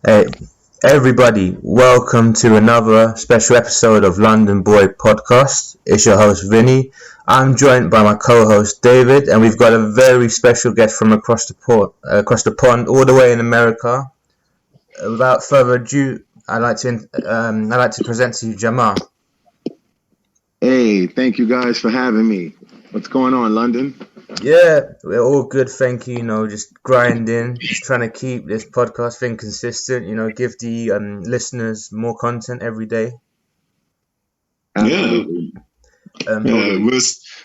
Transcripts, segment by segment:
Hey, everybody, welcome to another special episode of London Boy Podcast. It's your host, Vinny. I'm joined by my co-host, David, and we've got a very special guest from across the pond, all the way in America. Without further ado, I'd like to present to you Jamar. Hey, thank you guys for having me. What's going on, London? Yeah, we're all good, thank you. Just grinding, just trying to keep this podcast thing consistent. Give the listeners more content every day. Yeah, Absolutely. yeah. Um,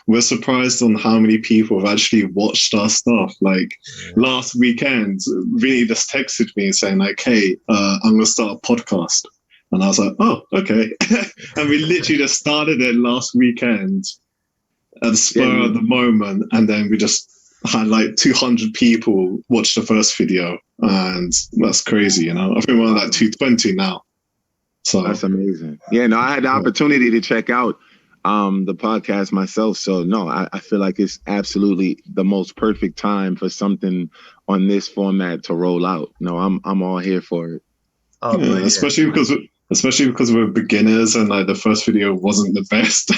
We're surprised on how many people have actually watched our stuff. Like yeah. last weekend, Vinny just texted me saying like, "Hey, I'm gonna start a podcast," and I was like, "Oh, okay." And we literally just started it last weekend at the spur Yeah, of the moment, and then we just had like 200 people watch the first video, and that's crazy. I think we're like 220 now. So that's amazing. Yeah, no, I had the yeah. opportunity to check out the podcast myself. So no, I feel like it's absolutely the most perfect time for something on this format to roll out. No, I'm all here for it. Oh, Yeah, brilliant. especially because we're beginners and like the first video wasn't the best.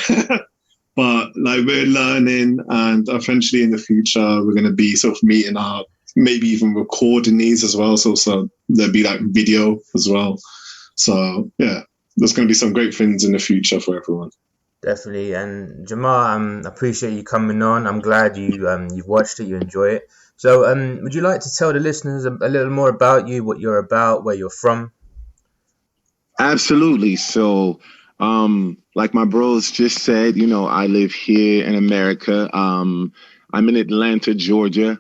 But like we're learning, and eventually in the future we're gonna be sort of meeting up, maybe even recording these as well. So there'll be like video as well. So yeah, there's gonna be some great things in the future for everyone. Definitely. And Jamar, I appreciate you coming on. I'm glad you've watched it, you enjoy it. So, would you like to tell the listeners a little more about you, what you're about, where you're from? Absolutely. So, like my bros just said, I live here in America. I'm in Atlanta, Georgia.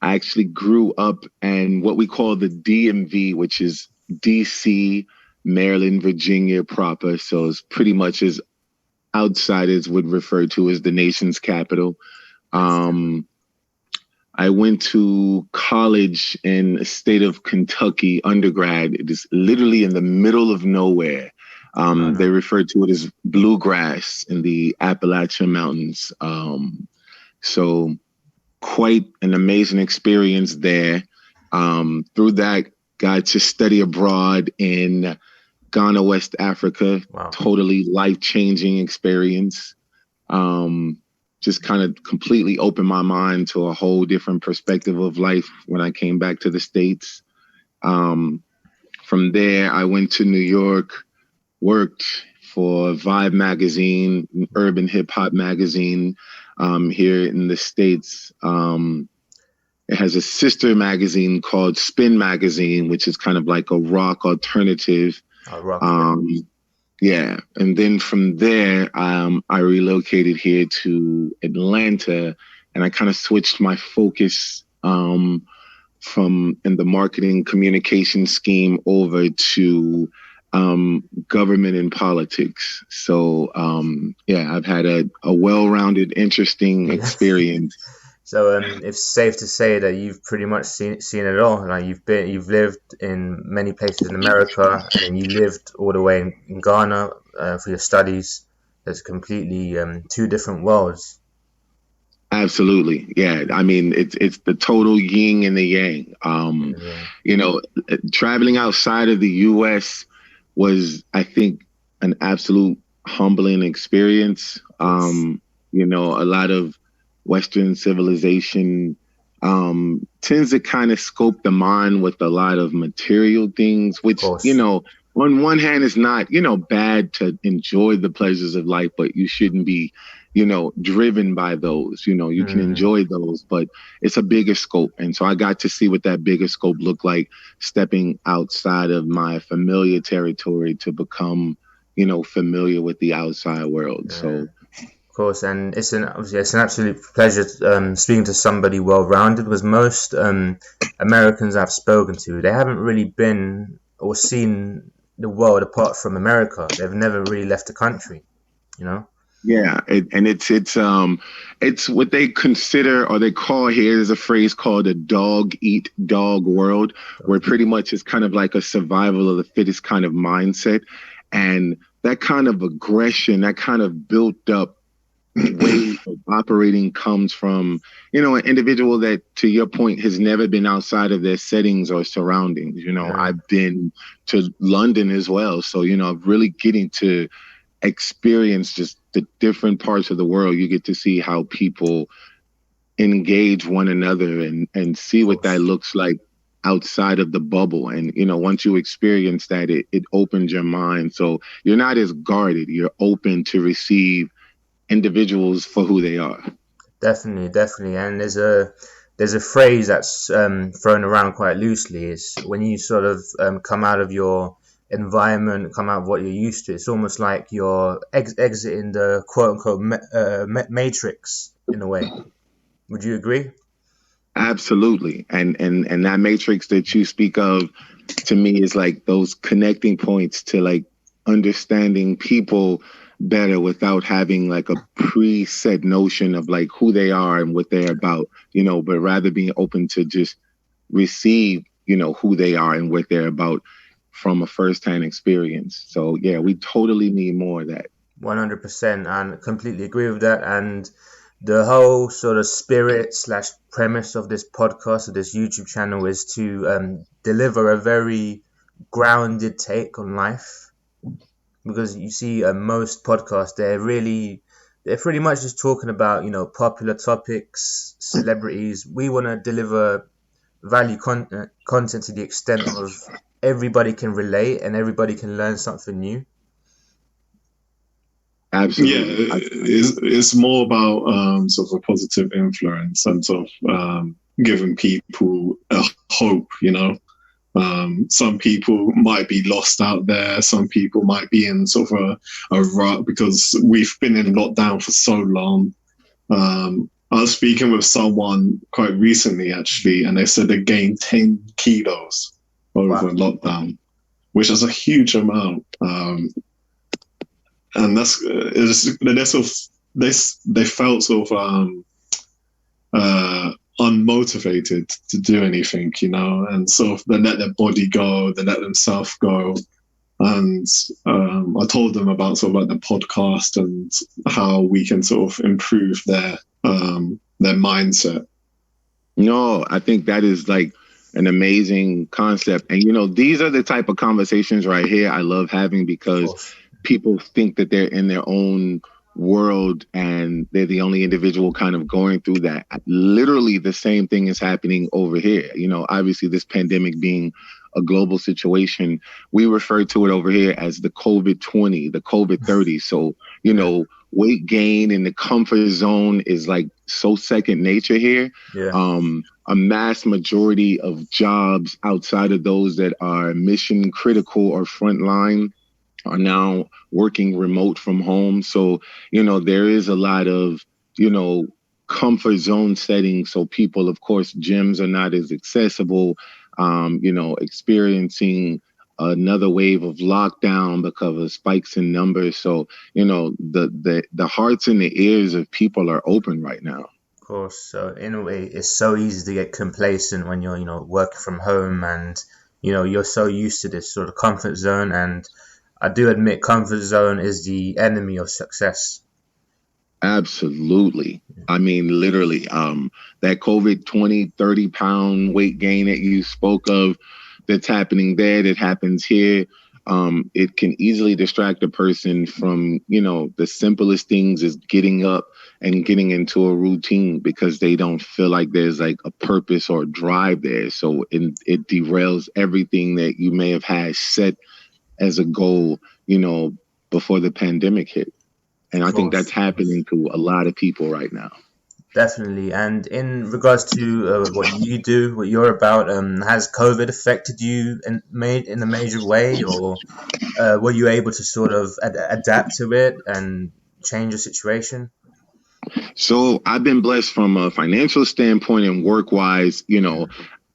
I actually grew up in what we call the DMV, which is DC, Maryland, Virginia proper. So it's pretty much as outsiders would refer to as the nation's capital. Um, I went to college in the state of Kentucky, undergrad. It is literally in the middle of nowhere. No, They no. refer to it as bluegrass in the Appalachian Mountains. So quite an amazing experience there. Through that, got to study abroad in Ghana, West Africa. Wow. Totally life-changing experience. Um, just kind of completely opened my mind to a whole different perspective of life when I came back to the States. Um, from there, I went to New York, worked for Vibe magazine, an urban hip hop magazine here in the States. It has a sister magazine called Spin Magazine, which is kind of like a rock alternative. Oh, rock, yeah. Um, yeah, and then from there, I relocated here to Atlanta, and I kind of switched my focus from in the marketing communication scheme over to government and politics. So yeah, I've had a well-rounded, interesting experience. So, it's safe to say that you've pretty much seen it all. Like you've lived in many places in America, and then you lived all the way in Ghana for your studies. There's completely two different worlds. Absolutely. Yeah. I mean, it's the total yin and the yang. Yeah. You know, traveling outside of the US was, I think, an absolute humbling experience. Yes. A lot of Western civilization tends to kind of scope the mind with a lot of material things, Of which, course. on one hand is not, bad to enjoy the pleasures of life, but you shouldn't be, driven by those. You can Mm, enjoy those, but it's a bigger scope. And so I got to see what that bigger scope looked like, stepping outside of my familiar territory to become, familiar with the outside world. yeah. So Of course, and obviously it's an absolute pleasure speaking to somebody well-rounded. Because most Americans I've spoken to, they haven't really been or seen the world apart from America. They've never really left the country. You know? yeah, and it's what they consider or they call here. There's a phrase called a dog eat dog world, where pretty much it's kind of like a survival of the fittest kind of mindset, and that kind of aggression, that kind of built up way of operating comes from, an individual that, to your point, has never been outside of their settings or surroundings. I've been to London as well. So, really getting to experience just the different parts of the world. You get to see how people engage one another and see what that looks like outside of the bubble. And, once you experience that, it opens your mind. So you're not as guarded. You're open to receive individuals for who they are. Definitely. And there's a phrase that's thrown around quite loosely. Is when you sort of come out of your environment, come out of what you're used to. It's almost like you're exiting the quote unquote matrix in a way. Would you agree? Absolutely. And that matrix that you speak of, to me, is like those connecting points to like understanding people better without having like a preset notion of like who they are and what they're about, but rather being open to just receive, who they are and what they're about from a first-hand experience. So yeah, we totally need more of that. 100%, and completely agree with that. And the whole sort of spirit / premise of this podcast, of this YouTube channel, is to deliver a very grounded take on life. Because you see, most podcasts, they're pretty much just talking about, popular topics, celebrities. We want to deliver value content to the extent of everybody can relate and everybody can learn something new. Absolutely. Yeah, it's more about sort of a positive influence and sort of giving people a hope, Some people might be lost out there. Some people might be in sort of a rut because we've been in lockdown for so long. I was speaking with someone quite recently, actually, and they said they gained 10 kilos over lockdown, which is a huge amount. And they felt sort of unmotivated to do anything, and sort of they let their body go, they let themselves go. And I told them about sort of like the podcast and how we can sort of improve their mindset. No, I think that is like an amazing concept. And, these are the type of conversations right here I love having, because people think that they're in their own world and they're the only individual kind of going through that. Literally the same thing is happening over here. Obviously this pandemic being a global situation, we refer to it over here as the COVID-20, the COVID-30. So, weight gain in the comfort zone is like so second nature here. Yeah. A mass majority of jobs outside of those that are mission critical or frontline are now working remote from home. So, there is a lot of, comfort zone settings. So people, of course, gyms are not as accessible, experiencing another wave of lockdown because of spikes in numbers. So, the hearts and the ears of people are open right now. Of course. So in a way, it's so easy to get complacent when you're, working from home and, you're so used to this sort of comfort zone. And I do admit comfort zone is the enemy of success. Absolutely. I mean, literally, that COVID-20, 30-pound weight gain that you spoke of, that's happening there, that happens here. It can easily distract a person from, the simplest things is getting up and getting into a routine because they don't feel like there's like a purpose or drive there. So it derails everything that you may have had set as a goal, before the pandemic hit. And I think that's happening to a lot of people right now. Definitely. And in regards to what you do, what you're about, has COVID affected you in a major way, or were you able to sort of adapt to it and change the situation? So I've been blessed from a financial standpoint and work-wise.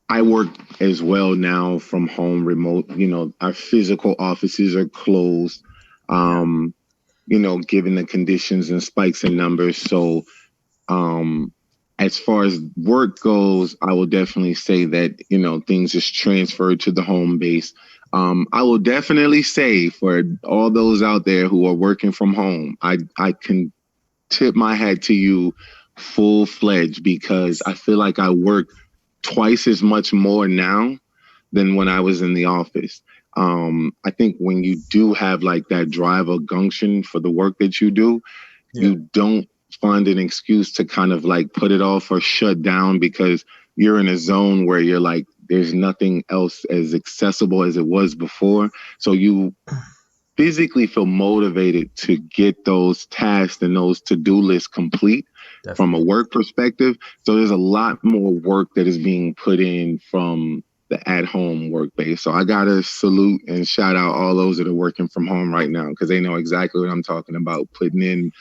I work as well now from home, remote. Our physical offices are closed, given the conditions and spikes in numbers. So as far as work goes, I will definitely say that, things just transferred to the home base. I will definitely say for all those out there who are working from home, I can tip my hat to you full fledged, because I feel like I work twice as much more now than when I was in the office. I think when you do have like that drive or gumption for the work that you do, you don't find an excuse to kind of like put it off or shut down, because you're in a zone where you're like, there's nothing else as accessible as it was before. So you physically feel motivated to get those tasks and those to-do lists complete. Definitely. From a work perspective. So there's a lot more work that is being put in from the at-home work base. So I gotta salute and shout out all those that are working from home right now, because they know exactly what I'm talking about, putting in,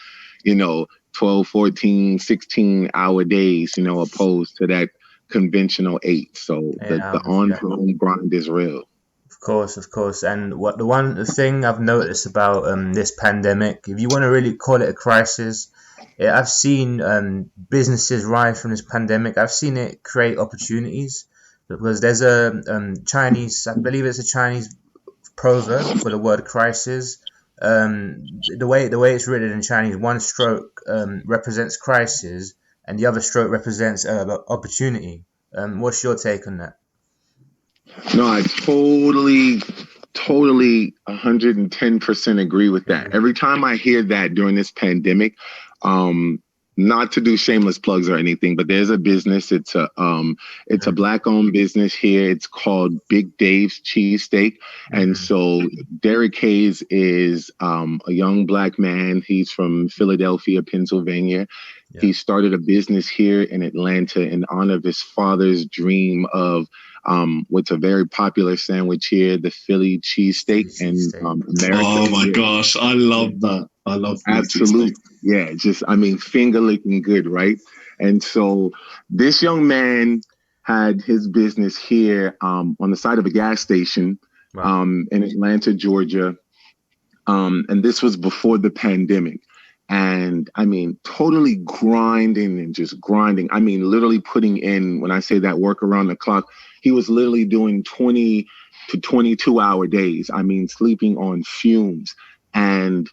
12, 14, 16-hour days, opposed to that conventional 8. So the on-home grind is real. Of course. And the thing I've noticed about this pandemic, if you want to really call it a crisis, I've seen businesses rise from this pandemic. I've seen it create opportunities, because there's a Chinese, I believe it's a Chinese proverb for the word crisis. The way it's written in Chinese, one stroke represents crisis, and the other stroke represents opportunity. What's your take on that? No, I totally 110% agree with that. Every time I hear that during this pandemic, not to do shameless plugs or anything, but there's a business. It's a Black-owned business here. It's called Big Dave's Cheesesteak. And so Derek Hayes is a young Black man. He's from Philadelphia, Pennsylvania. Yeah. He started a business here in Atlanta in honor of his father's dream of what's a very popular sandwich here, the Philly cheesesteak in America. Oh my gosh, I love that. I love that. Absolutely. Yeah, finger licking good, right? And so this young man had his business here on the side of a gas station. Wow. In Atlanta, Georgia. And this was before the pandemic. And totally grinding and just grinding. Literally putting in, when I say that work around the clock, he was literally doing 20 to 22-hour days. Sleeping on fumes. And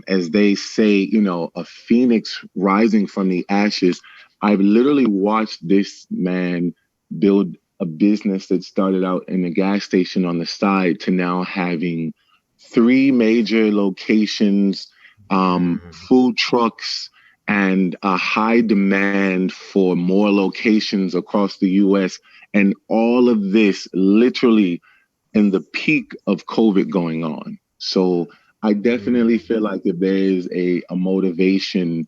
as they say, a phoenix rising from the ashes. I've literally watched this man build a business that started out in a gas station on the side to now having 3 major locations, food trucks, and a high demand for more locations across the U.S. And all of this literally in the peak of COVID going on. So I definitely feel like if there is a motivation,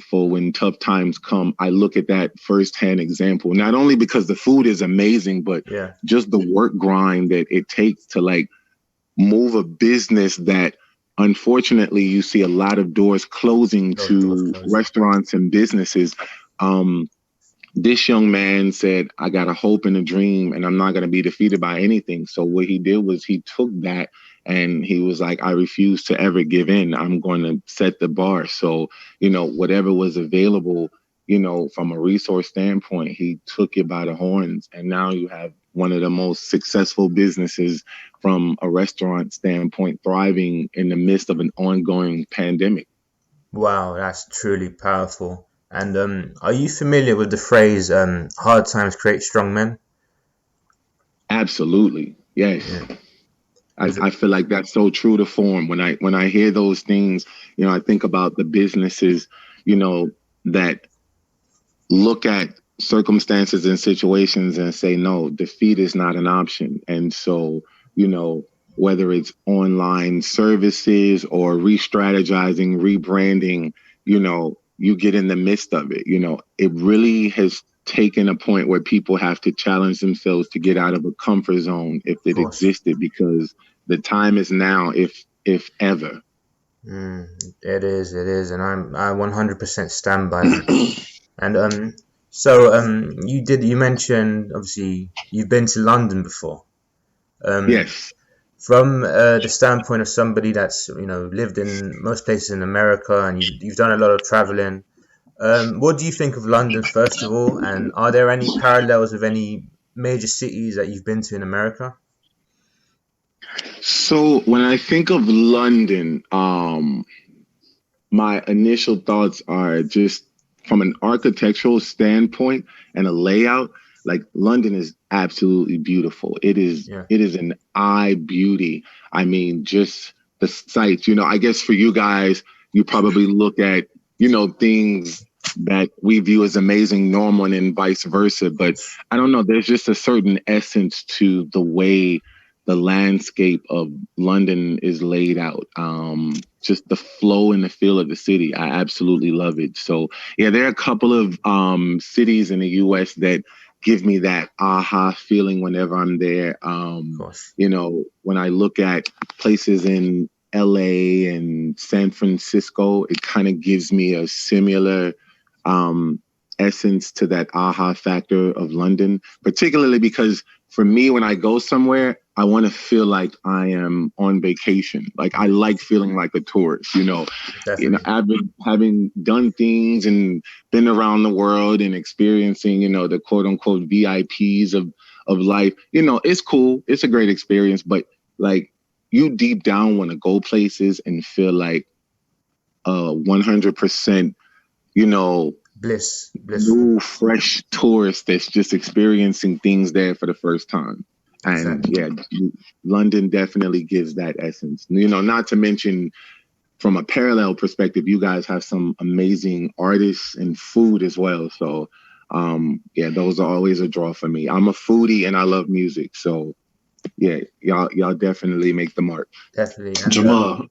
for when tough times come, I look at that firsthand example, not only because the food is amazing, but just the work grind that it takes to like move a business that unfortunately you see a lot of doors closing to restaurants and businesses. This young man said, I got a hope and a dream, and I'm not going to be defeated by anything. So what he did was he took that and he was like, I refuse to ever give in. I'm going to set the bar. So, whatever was available, from a resource standpoint, he took it by the horns. And now you have one of the most successful businesses from a restaurant standpoint thriving in the midst of an ongoing pandemic. Wow, that's truly powerful. And are you familiar with the phrase, hard times create strong men? Absolutely. Yes. Yeah. I feel like that's so true to form. When I hear those things, I think about the businesses, that look at circumstances and situations and say, no, defeat is not an option. And so, whether it's online services or re-strategizing, rebranding, you get in the midst of it. It really has taken a point where people have to challenge themselves to get out of a comfort zone if it existed, because the time is now, if ever. It is. And I 100% stand by that. And so you mentioned, obviously, you've been to London before. Yes. From the standpoint of somebody that's lived in most places in America, and you've done a lot of traveling, what do you think of London, first of all? And are there any parallels with any major cities that you've been to in America? So when I think of London, my initial thoughts are just from an architectural standpoint and a layout. Like London is absolutely beautiful. Yeah. It is an eye beauty. I mean, just the sights. I guess for you guys, you probably look at things that we view as amazing, normal, and then vice versa. But I don't know. There's just a certain essence to the way the landscape of London is laid out. Just the flow and the feel of the city. I absolutely love it. So yeah, there are a couple of cities in the US that give me that aha feeling whenever I'm there. Of course. When I look at places in LA and San Francisco, it kind of gives me a similar essence to that aha factor of London, particularly because for me, when I go somewhere, I want to feel like I am on vacation. Like I like feeling like a tourist, Definitely. having done things and been around the world and experiencing, the quote unquote VIPs of life. It's cool. It's a great experience, but like you deep down want to go places and feel like 100%, Blissful. new fresh tourist that's just experiencing things there for the first time. And Exactly. yeah, London definitely gives that essence. Not to mention from a parallel perspective, you guys have some amazing artists and food as well. So yeah, those are always a draw for me. I'm a foodie and I love music. So yeah, y'all definitely make the mark. Definitely. And Jamar,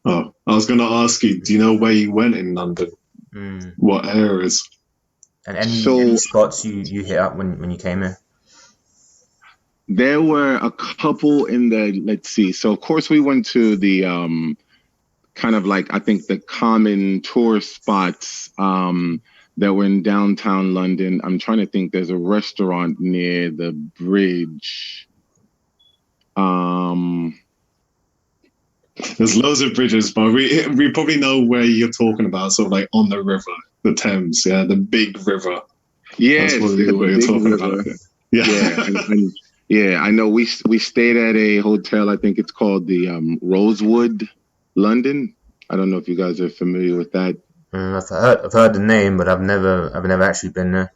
I was going to ask you, do you know where you went in London? What areas? and So any spots you hit up when you came here? there were a couple in let's see. So of course we went to the kind of like I think the common tourist spots that were in downtown London. I'm trying to think. There's a restaurant near the bridge. There's loads of bridges, but we probably know where you're talking about. Sort of like on the river, the Thames, yeah, the big river. Yes, That's what the you're big talking river. about. Yeah, Yeah, yeah. I know we stayed at a hotel. I think it's called the Rosewood, London. I don't know if you guys are familiar with that. I've heard the name, but I've never actually been there.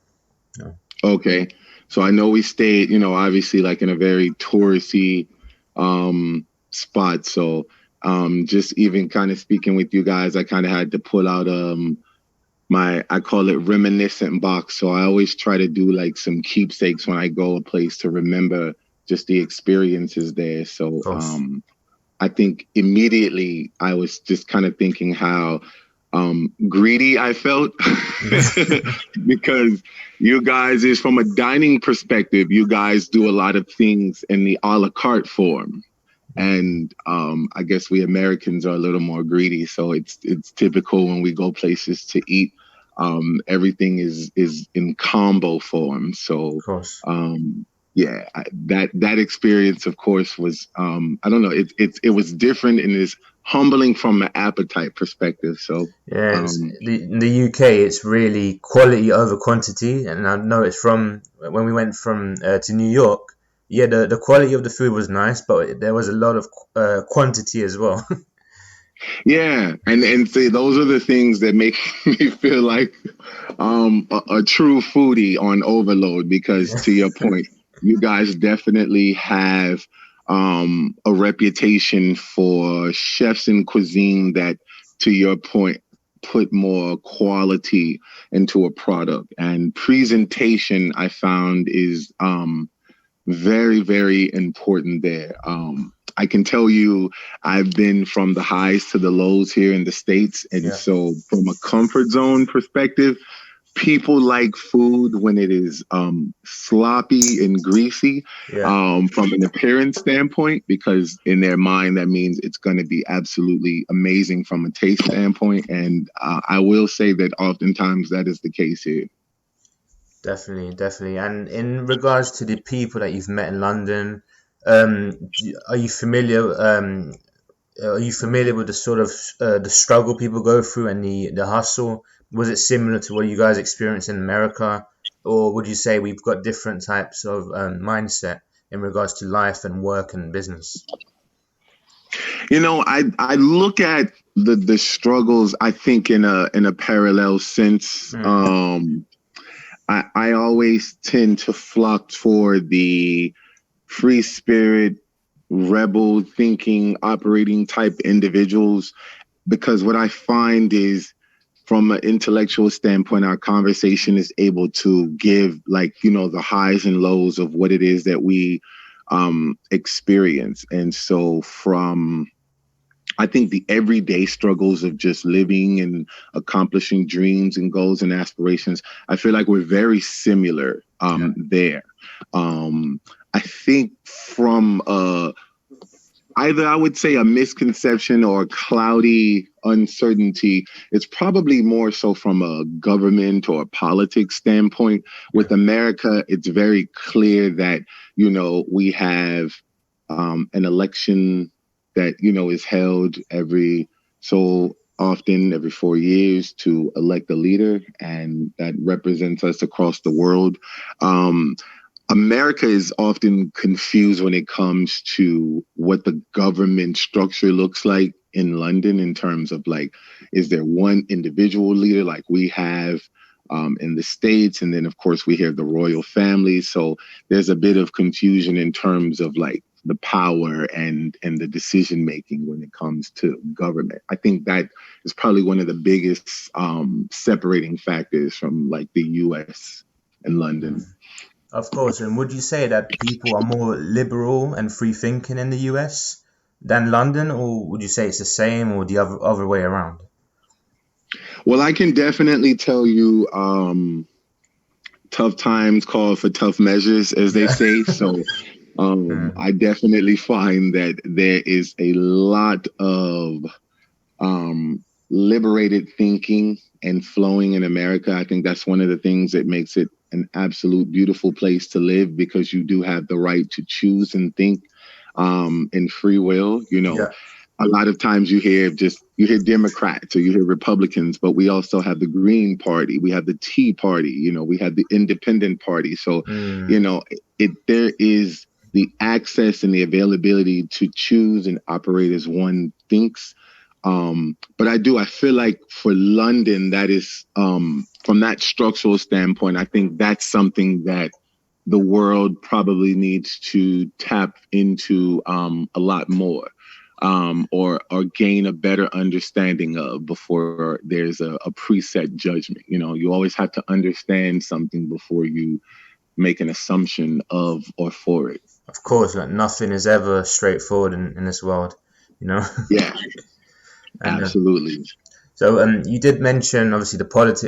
No. Okay. So I know we stayed, obviously like in a very touristy spot. So just even kind of speaking with you guys, I kind of had to pull out I call it reminiscent box. So I always try to do like some keepsakes when I go a place to remember just the experiences there. So Of course. I think immediately I was just kind of thinking how greedy I felt because you guys is from a dining perspective, you guys do a lot of things in the a la carte form. And I guess we Americans are a little more greedy. So it's typical when we go places to eat. Everything is in combo form. So Of course. yeah, that experience, of course, was I don't know. It was different and is humbling from an appetite perspective. So Yeah, in the UK, it's really quality over quantity, and I know it's from when we went from to New York. Yeah, the quality of the food was nice, but there was a lot of quantity as well. yeah, and see, those are the things that make me feel like a true foodie on overload. Because to your point, you guys definitely have a reputation for chefs in cuisine that, to your point, put more quality into a product, and presentation I found is very, very important there. I can tell you, I've been from the highs to the lows here in the States. And Yeah. so, from a comfort zone perspective, people like food when it is sloppy and greasy from an appearance standpoint, because in their mind, that means it's going to be absolutely amazing from a taste standpoint. And I will say that oftentimes that is the case here. Definitely. And in regards to the people that you've met in London, are you familiar? Are you familiar with the sort of the struggle people go through and the hustle? Was it similar to what you guys experienced in America, or would you say we've got different types of mindset in regards to life and work and business? I look at the struggles, I think, in a parallel sense. I always tend to flock toward the free spirit, rebel thinking, operating type individuals, because what I find is, from an intellectual standpoint, our conversation is able to give, like, the highs and lows of what it is that we experience. And so from, I think, the everyday struggles of just living and accomplishing dreams and goals and aspirations, I feel like we're very similar there. I think from either, I would say, a misconception or a cloudy uncertainty, it's probably more so from a government or a politics standpoint. With America, it's very clear that, we have an election that, is held every so often, every 4 years, to elect a leader, and that represents us across the world. America is often confused when it comes to what the government structure looks like in London, in terms of, like, is there one individual leader like we have in the States? And then, of course, we have the royal family. So there's a bit of confusion in terms of, like, the power and the decision making when it comes to government. I think that is probably one of the biggest separating factors from, like, the US and London. Of course. And would you say that people are more liberal and free thinking in the US than London, or would you say it's the same, or the other way around? Well, I can definitely tell you, tough times call for tough measures, as they say. So I definitely find that there is a lot of liberated thinking and flowing in America. I think that's one of the things that makes it an absolute beautiful place to live, because you do have the right to choose and think in free will. A lot of times you hear Democrats or you hear Republicans, but we also have the Green Party, we have the Tea Party, we have the Independent Party. So there is the access and the availability to choose and operate as one thinks. But I feel like for London, that is, from that structural standpoint, I think that's something that the world probably needs to tap into a lot more, or gain a better understanding of, before there's a preset judgment. You always have to understand something before you make an assumption of or for it. Of course, like, nothing is ever straightforward in this world, Yeah. And, absolutely. So you did mention, obviously,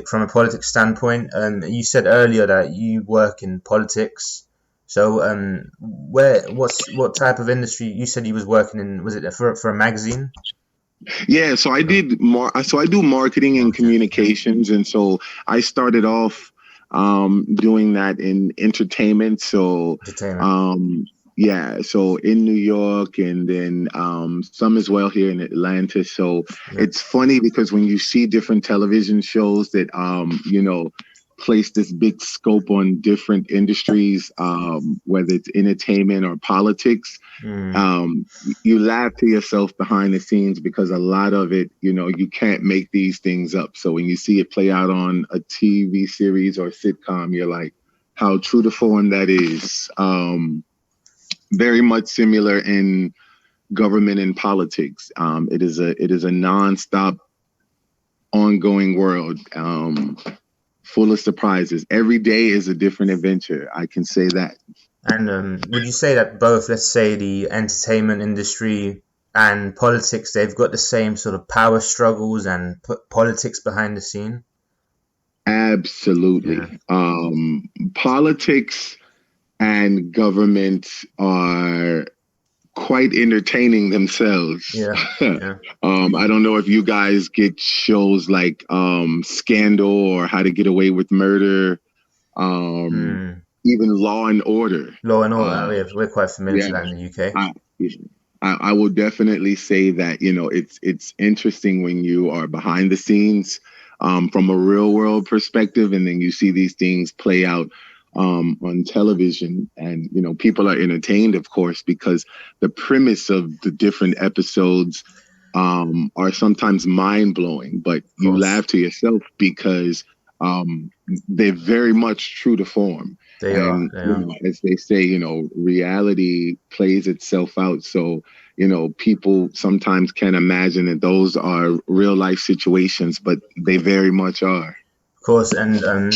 from a politics standpoint. You said earlier that you work in politics. So what type of industry? You said you was working in, was it for a magazine? Yeah, so I did I do marketing and communications, and so I started off doing that in entertainment. So yeah, so in New York, and then some as well here in Atlanta. So it's funny, because when you see different television shows that place this big scope on different industries, whether it's entertainment or politics, you laugh to yourself behind the scenes, because a lot of it, you can't make these things up. So when you see it play out on a TV series or sitcom, you're like, how true to form that is. Very much similar in government and politics. It is a nonstop, ongoing world, full of surprises. Every day is a different adventure. I can say that. And would you say that both, let's say, the entertainment industry and politics, they've got the same sort of power struggles and politics behind the scene? Absolutely. Politics and government are quite entertaining themselves. I don't know if you guys get shows like Scandal or How to Get Away with Murder, even Law and Order. We're quite familiar with that in the UK. I will definitely say that it's interesting when you are behind the scenes from a real world perspective, and then you see these things play out on television, and people are entertained, of course, because the premise of the different episodes are sometimes mind blowing, but Of you course, laugh to yourself because they're very much true to form. they are. And, They are. as they say, reality plays itself out. So, people sometimes can imagine that those are real life situations, but they very much are. Of course, and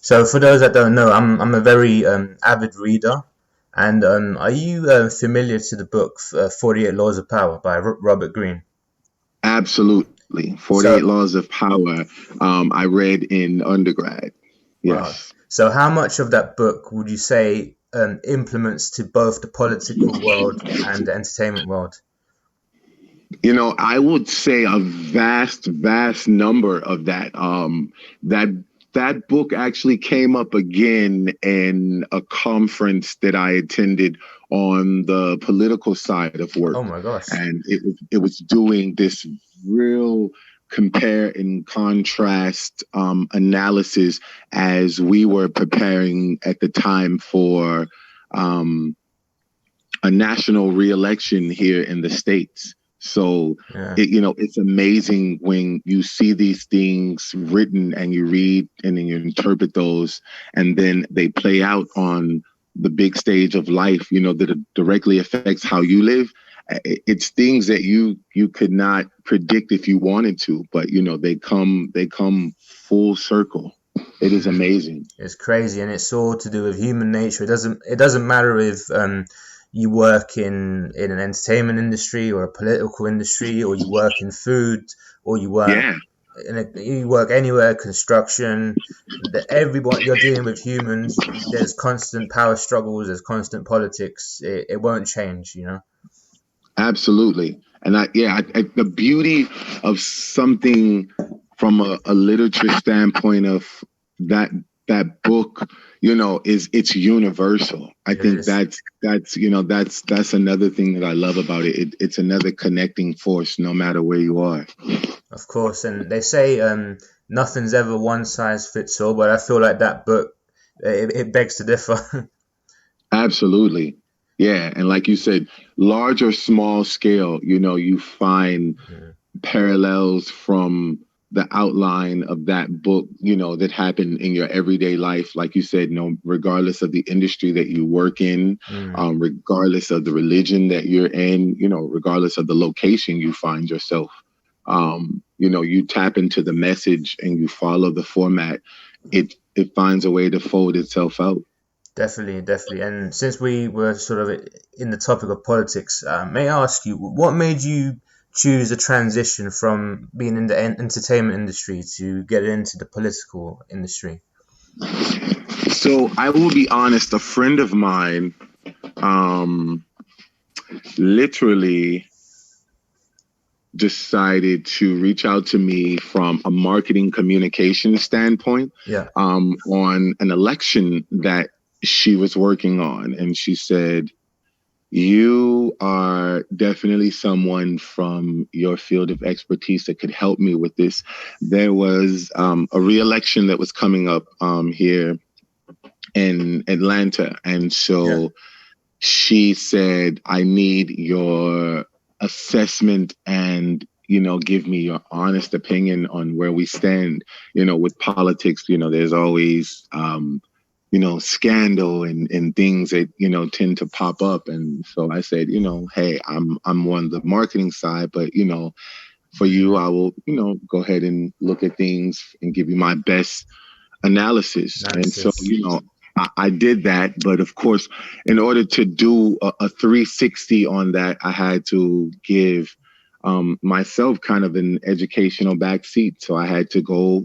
so for those that don't know, I'm a very avid reader. And are you familiar to the book 48 Laws of Power by Robert Greene? Absolutely. So, 48 Laws of Power, I read in undergrad. wow. Yes. So how much of that book would you say implements to both the political world and the entertainment world? I would say a vast, vast number of that. That that book actually came up again in a conference that I attended on the political side of Oh work, my gosh. and it was doing this real compare and contrast analysis as we were preparing at the time for um, a national reelection here in the States. So Yeah, it's amazing when you see these things written and you read and then you interpret those, and then they play out on the big stage of life. That it directly affects how you live. It's things that you could not predict if you wanted to, but they come full circle. It is amazing. it's crazy, and it's all to do with human nature. It doesn't matter if you work in an entertainment industry or a political industry, or you work in food, or Yeah. you work anywhere, construction. Everyone, you're dealing with humans. There's constant power struggles. There's constant politics. It won't change. Absolutely. And the beauty of something from a literature standpoint of that that book, is it's universal. I It think is. that's another thing that I love about it. It's another connecting force, no matter where you are. Of course, and they say nothing's ever one size fits all, but I feel like that book it begs to differ. Absolutely. Yeah. And like you said, large or small scale, you find Yeah. parallels from the outline of that book, that happened in your everyday life. Like you said, regardless of the industry that you work in, Mm, regardless of the religion that you're in, regardless of the location you find yourself, you tap into the message and you follow the format. It finds a way to fold itself out. definitely, definitely. And since we were sort of in the topic of politics, may I ask you what made you choose a transition from being in the entertainment industry to get into the political industry? So I will be honest, a friend of mine um, literally decided to reach out to me from a marketing communication standpoint Yeah. on an election that she was working on. And she said, "You are definitely someone from your field of expertise that could help me with this." There was a re-election that was coming up here in Atlanta. And Yeah. so she said, "I need your assessment and, give me your honest opinion on where we stand." With politics, there's always, scandal and things that, tend to pop up. And so I said, hey, I'm on the marketing side, but, for you, Mm, I will, go ahead and look at things and give you my best analysis. And so, analysis. I did that. But of course, in order to do a 360 on that, I had to give myself kind of an educational backseat. So I had to go,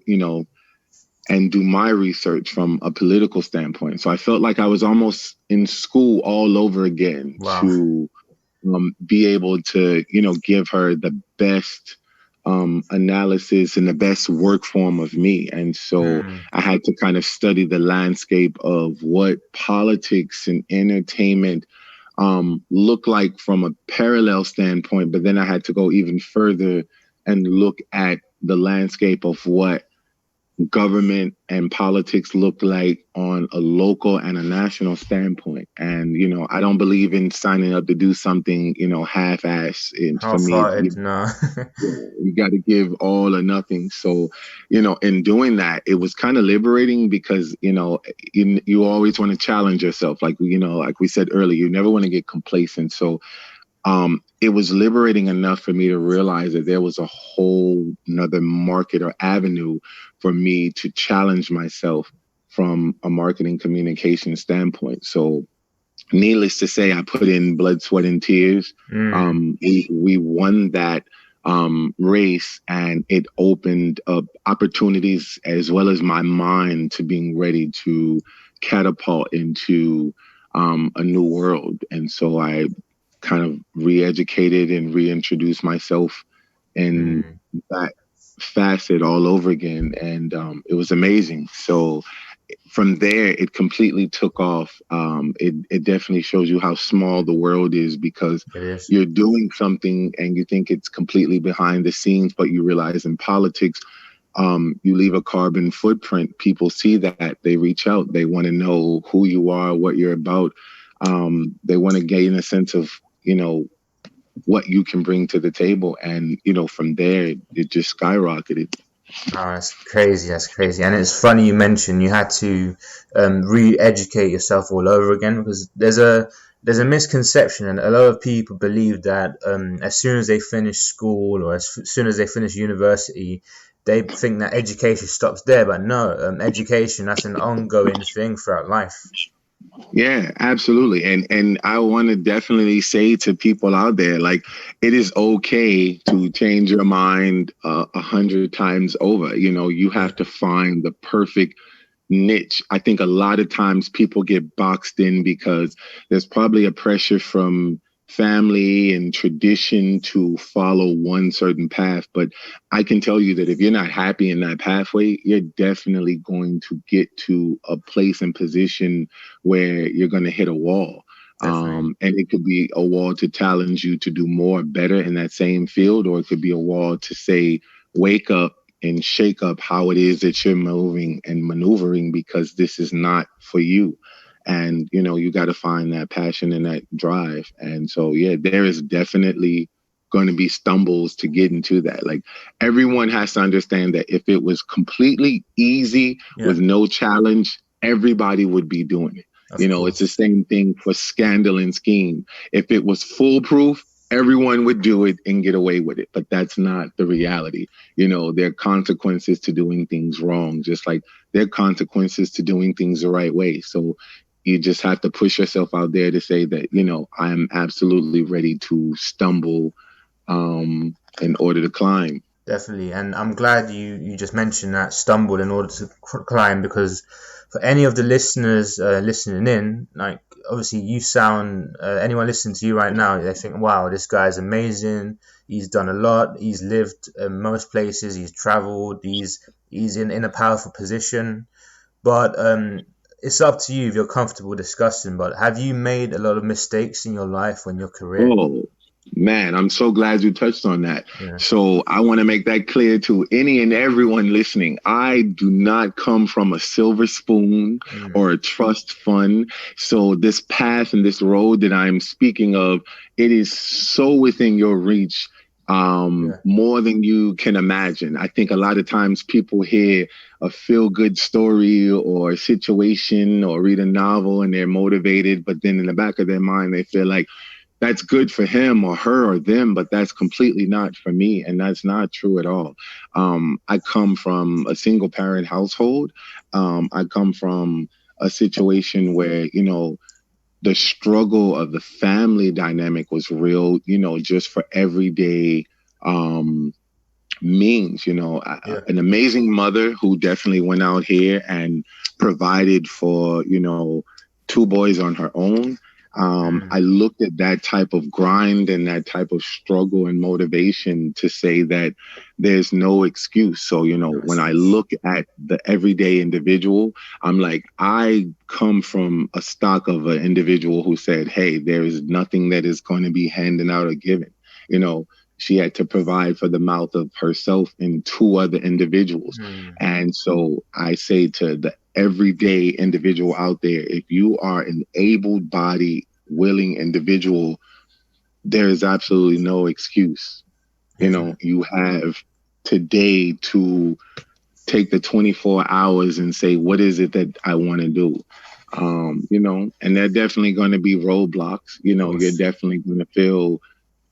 and do my research from a political standpoint. So I felt like I was almost in school all over again Wow. to be able to, give her the best analysis and the best work form of me. And so Mm, I had to kind of study the landscape of what politics and entertainment look like from a parallel standpoint. But then I had to go even further and look at the landscape of what government and politics look like on a local and a national standpoint. And, I don't believe in signing up to do something, half-ass. And for me, Half-hearted, no. you got to give all or nothing. So, in doing that, it was kind of liberating because, you always want to challenge yourself. Like, like we said earlier, you never want to get complacent. So, it was liberating enough for me to realize that there was a whole another market or avenue for me to challenge myself from a marketing communication standpoint. So needless to say, I put in blood, sweat, and tears. We won that race, and it opened up opportunities as well as my mind to being ready to catapult into a new world. And so I kind of re-educated and reintroduced myself in that facet all over again. And it was amazing. So from there, it completely took off. It definitely shows you how small the world is, because you're doing something and you think it's completely behind the scenes, but you realize in politics, you leave a carbon footprint. People see that, they reach out, they want to know who you are, what you're about. They want to gain a sense of, what you can bring to the table. And, from there, it just skyrocketed. Oh, that's crazy. That's crazy. And it's funny you mentioned you had to re-educate yourself all over again, because there's a misconception, and a lot of people believe that as soon as they finish school or as soon as they finish university, they think that education stops there. But no, education, that's an ongoing thing throughout life. Yeah, absolutely. And I want to definitely say to people out there, like, it is okay to change your mind 100 times over. You have to find the perfect niche. I think a lot of times people get boxed in because there's probably a pressure from family and tradition to follow one certain path. But I can tell you that if you're not happy in that pathway, you're definitely going to get to a place and position where you're going to hit a wall. And it could be a wall to challenge you to do more, better in that same field, or it could be a wall to say, wake up and shake up how it is that you're moving and maneuvering, because this is not for you. And, you got to find that passion and that drive. And so, yeah, there is definitely going to be stumbles to get into that. Like, everyone has to understand that if it was completely easy with no challenge, everybody would be doing it. It's the same thing for scandal and scheme. If it was foolproof, everyone would do it and get away with it. But that's not the reality. There are consequences to doing things wrong, just like there are consequences to doing things the right way. So you just have to push yourself out there to say that, I'm absolutely ready to stumble in order to climb. Definitely. And I'm glad you just mentioned that, stumble in order to climb, because for any of the listeners listening in, like, obviously you sound, anyone listening to you right now, they think, wow, this guy's amazing. He's done a lot. He's lived most places. He's traveled. He's in a powerful position. But it's up to you if you're comfortable discussing. But have you made a lot of mistakes in your life or in your career? Oh, man, I'm so glad you touched on that. Yeah. So I want to make that clear to any and everyone listening. I do not come from a silver spoon or a trust fund. So this path and this road that I'm speaking of, it is so within your reach, more than you can imagine. I think a lot of times people hear a feel-good story or a situation or read a novel and they're motivated, but then in the back of their mind, they feel like, that's good for him or her or them, but that's completely not for me. And that's not true at all. I come from a single parent household. I come from a situation where, the struggle of the family dynamic was real, just for everyday means, an amazing mother who definitely went out here and provided for, 2 boys on her own. I looked at that type of grind and that type of struggle and motivation to say that there's no excuse. So, when I look at the everyday individual, I'm like, I come from a stock of an individual who said, hey, there is nothing that is going to be handed out or given. she had to provide for the mouth of herself and two other individuals. And so I say to the everyday individual out there, if you are an able-bodied, willing individual, there is absolutely no excuse. You know, you have today to take the 24 hours and say, what is it that I want to do? You know, and there are definitely going to be roadblocks. You know, you're definitely going to feel,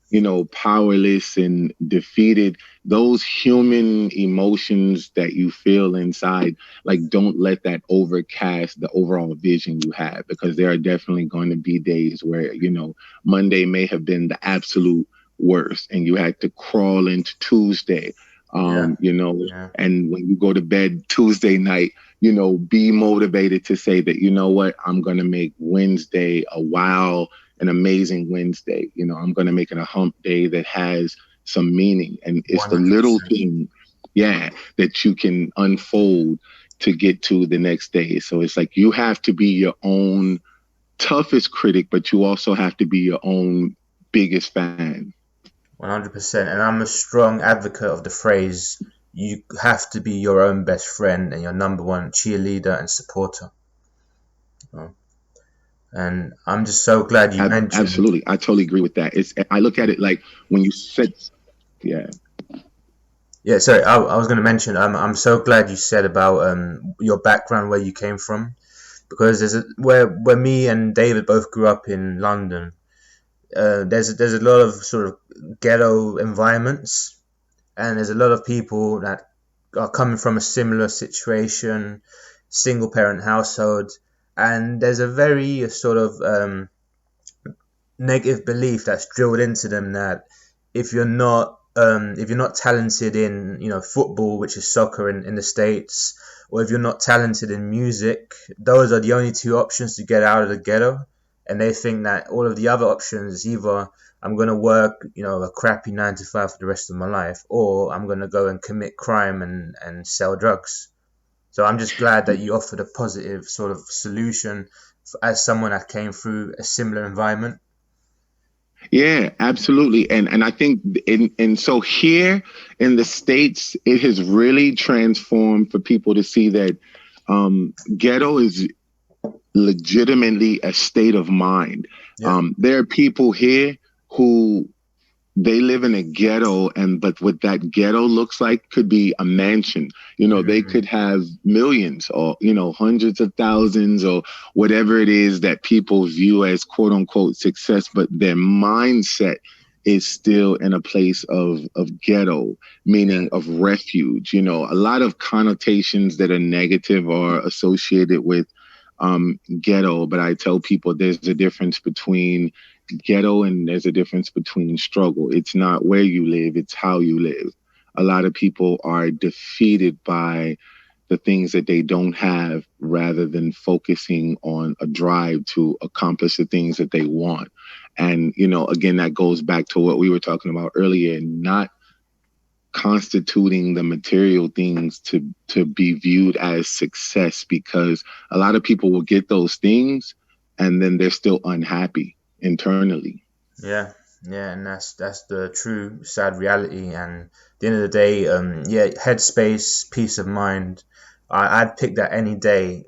you know, powerless and defeated. Those human emotions that you feel inside, like, don't let that overcast the overall vision you have, because there are definitely going to be days where, you know, Monday may have been the absolute worst and you had to crawl into Tuesday. You know, and when you go to bed Tuesday night, you know, be motivated to say that, you know what, I'm going to make Wednesday an amazing Wednesday. You know, I'm going to make it a hump day that has some meaning. And it's 100%. The little thing, that you can unfold to get to the next day. So it's like you have to be your own toughest critic, but you also have to be your own biggest fan. 100%. And I'm a strong advocate of the phrase, you have to be your own best friend and your number one cheerleader and supporter. And I'm just so glad you mentioned. Absolutely. I totally agree with that. I look at it like when you said, Yeah, sorry, I was going to mention, I'm so glad you said about your background, where you came from, because where me and David both grew up in London. There's a lot of sort of ghetto environments, and there's a lot of people that are coming from a similar situation, single parent household, and there's a very sort of negative belief that's drilled into them that if you're not talented in, you know, football, which is soccer in the States, or if you're not talented in music, those are the only two options to get out of the ghetto. And they think that all of the other options, either I'm going to work, you know, a crappy 9 to 5 for the rest of my life, or I'm going to go and commit crime and sell drugs. So I'm just glad that you offered a positive sort of solution as someone that came through a similar environment. Yeah, absolutely. And I think so here in the States, it has really transformed for people to see that ghetto is legitimately a state of mind. There are people here who they live in a ghetto, but what that ghetto looks like could be a mansion. You know, they could have millions or, you know, hundreds of thousands or whatever it is that people view as quote unquote success, but their mindset is still in a place of ghetto, meaning of refuge. You know, a lot of connotations that are negative are associated with ghetto, but I tell people there's a difference between ghetto and there's a difference between struggle. It's not where you live, it's how you live. A lot of people are defeated by the things that they don't have rather than focusing on a drive to accomplish the things that they want. And, you know, again, that goes back to what we were talking about earlier, not constituting the material things to be viewed as success, because a lot of people will get those things and then they're still unhappy internally. Yeah, and that's the true sad reality. And at the end of the day, headspace, peace of mind, I'd pick that any day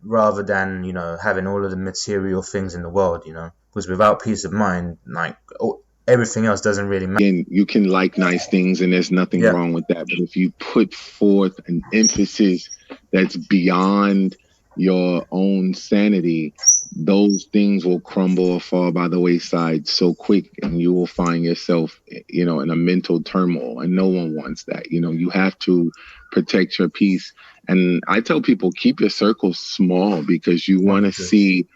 rather than, you know, having all of the material things in the world, you know, because without peace of mind, like everything else doesn't really matter. Again, you can like nice things and there's nothing wrong with that, but if you put forth an emphasis that's beyond your own sanity, those things will crumble or fall by the wayside so quick, and you will find yourself, you know, in a mental turmoil, and no one wants that. You know, you have to protect your peace. And I tell people, keep your circle small, because you want to see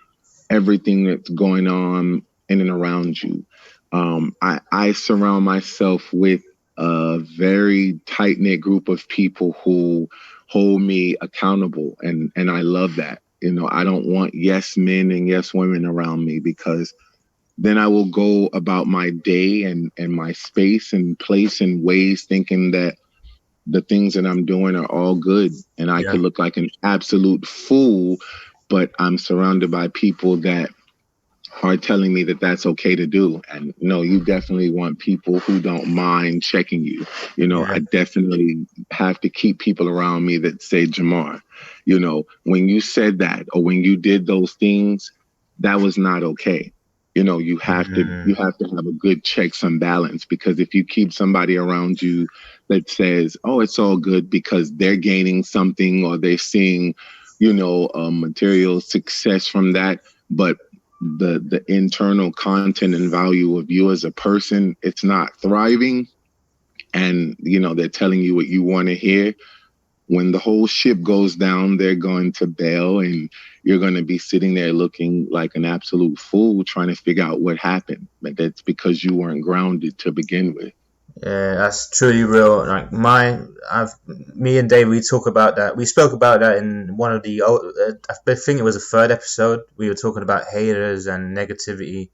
everything that's going on in and around you. I surround myself with a very tight-knit group of people who hold me accountable, and I love that. You know, I don't want yes men and yes women around me, because then I will go about my day and my space and place and ways thinking that the things that I'm doing are all good, and I could look like an absolute fool, but I'm surrounded by people that are telling me that that's okay to do. And no, you definitely want people who don't mind checking you. Yeah. I definitely have to keep people around me that say, Jamar, when you said that or when you did those things, that was not okay. You have to Mm. have a good checks and balance, because if you keep somebody around you that says, oh, it's all good because they're gaining something or they're seeing, material success from that, but the internal content and value of you as a person, it's not thriving, and they're telling you what you want to hear. When the whole ship goes down, they're going to bail, and you're going to be sitting there looking like an absolute fool trying to figure out what happened. But that's because you weren't grounded to begin with. Yeah, that's truly real. Like me and Dave, we talk about that. We spoke about that in one of the, I think it was the third episode. We were talking about haters and negativity.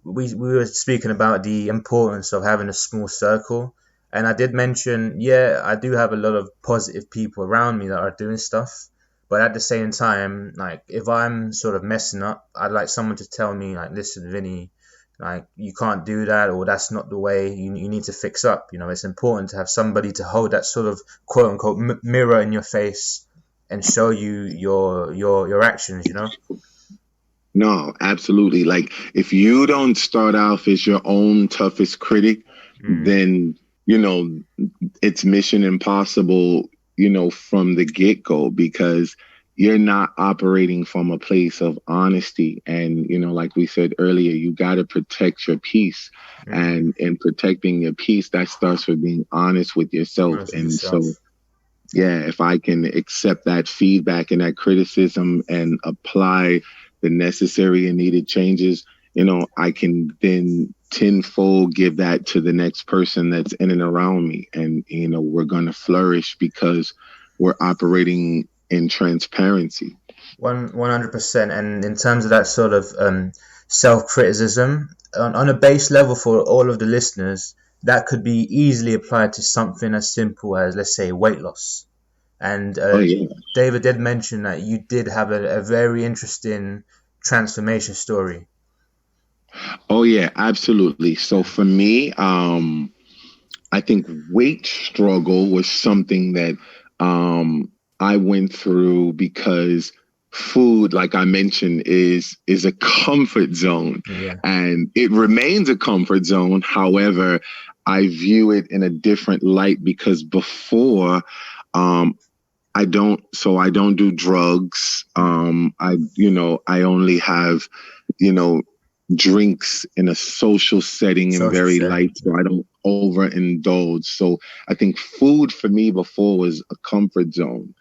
We were speaking about the importance of having a small circle, and I did mention, yeah, I do have a lot of positive people around me that are doing stuff, but at the same time, like if I'm sort of messing up, I'd like someone to tell me, like, listen, Vinny, like you can't do that, or that's not the way. You need to fix up. It's important to have somebody to hold that sort of quote unquote mirror in your face and show you your actions. No, absolutely. Like, if you don't start off as your own toughest critic, Mm, then, it's mission impossible, from the get go, because you're not operating from a place of honesty. And, like we said earlier, you got to protect your peace. mm, And in protecting your peace, that starts with being honest with yourself. honest with And yourself. so, yeah, if I can accept that feedback and that criticism and apply the necessary and needed changes, I can then tenfold give that to the next person that's in and around me. And, we're going to flourish because we're operating in transparency. 100%. And in terms of that sort of self criticism, on a base level for all of the listeners, that could be easily applied to something as simple as, let's say, weight loss. And Oh, yeah. David did mention that you did have a very interesting transformation story. Oh, yeah, absolutely. So for me, I think weight struggle was something that I went through because food, like I mentioned, is a comfort zone, Yeah. and it remains a comfort zone. However, I view it in a different light because before, um, I don't do drugs. I only have, you know, drinks in a social setting and Social very setting. light, so I don't overindulge. So I think food for me before was a comfort zone.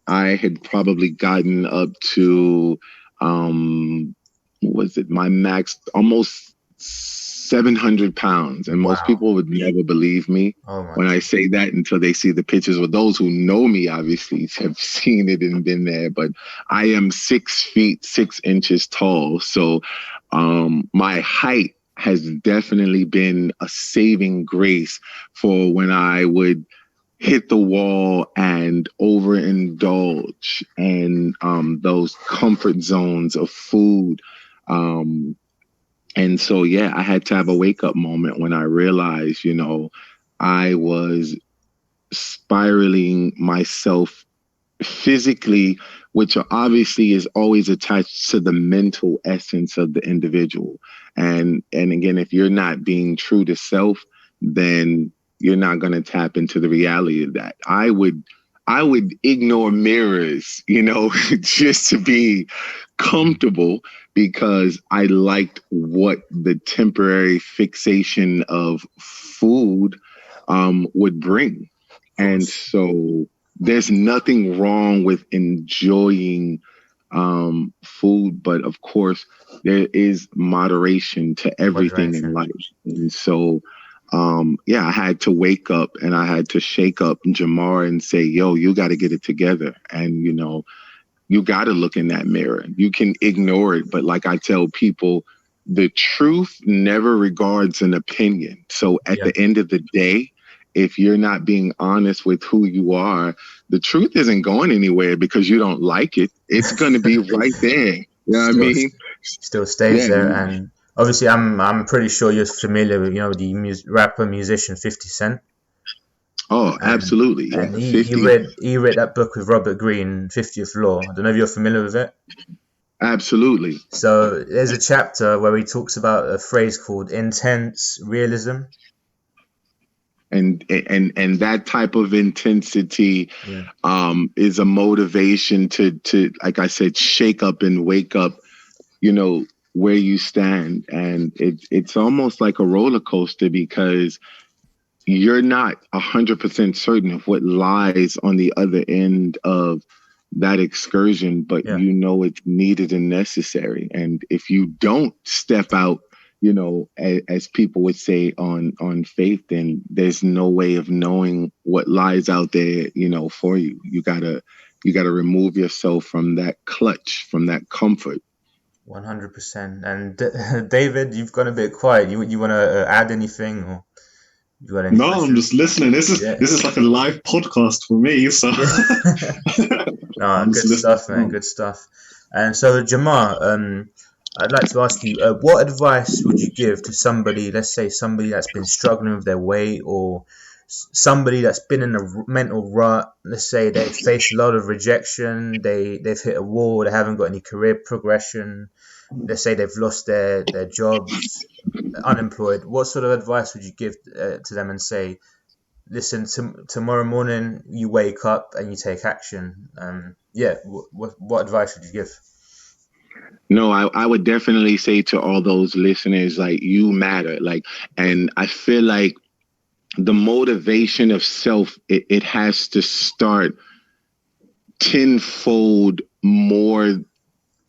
I had probably gotten up to, what was it, my max, almost 700 pounds. And most Wow. people would never believe me Oh my when I say that until they see the pictures. Well, those who know me obviously have seen it and been there, but I am 6 feet 6 inches tall. So my height has definitely been a saving grace for when I would hit the wall and overindulge in those comfort zones of food. Um, and so, yeah, I had to have a wake up moment when I realized, I was spiraling myself physically, which obviously is always attached to the mental essence of the individual. And again, if you're not being true to self, then you're not going to tap into the reality of that. I would ignore mirrors, just to be comfortable, because I liked what the temporary fixation of food would bring. And course. so there's nothing wrong with enjoying food, but of course, there is moderation to everything in Moderation. life. And so, yeah, I had to wake up and I had to shake up Jamar and say, yo, you got to get it together. And, you got to look in that mirror. You can ignore it, but like I tell people, the truth never regards an opinion. So at Yeah. the end of the day, if you're not being honest with who you are, the truth isn't going anywhere because you don't like it. It's going to be right there. You know what I still mean? still stays Yeah, there. And obviously, I'm pretty sure you're familiar with the rapper musician 50 Cent. oh, And absolutely. Yeah, he 50. read that book with Robert Greene, 50th Law. I don't know if you're familiar with it. Absolutely. So there's a chapter where he talks about a phrase called intense realism. And that type of intensity Yeah. is a motivation to, like I said, shake up and wake up, where you stand. And it's almost like a roller coaster, because you're not 100% certain of what lies on the other end of that excursion, but Yeah. it's needed and necessary. And if you don't step out, as people would say, on faith, then there's no way of knowing what lies out there, for you. You gotta remove yourself from that clutch, from that comfort. 100%. And David, you've gone a bit quiet. You want to add anything, or you got any No, I'm questions? just listening. This is Yeah. this is like a live podcast for me. So No, I'm just good listening. stuff, man. Good stuff. And so, Jamar, I'd like to ask you, what advice would you give to somebody, let's say somebody that's been struggling with their weight, or somebody that's been in a mental rut? Let's say they faced a lot of rejection, they've hit a wall, they haven't got any career progression. Let's say they've lost their jobs, unemployed. What sort of advice would you give to them and say, listen, tomorrow morning you wake up and you take action? Yeah, what advice would you give? No, I would definitely say to all those listeners, like, you matter. Like, and I feel like the motivation of self, it has to start tenfold more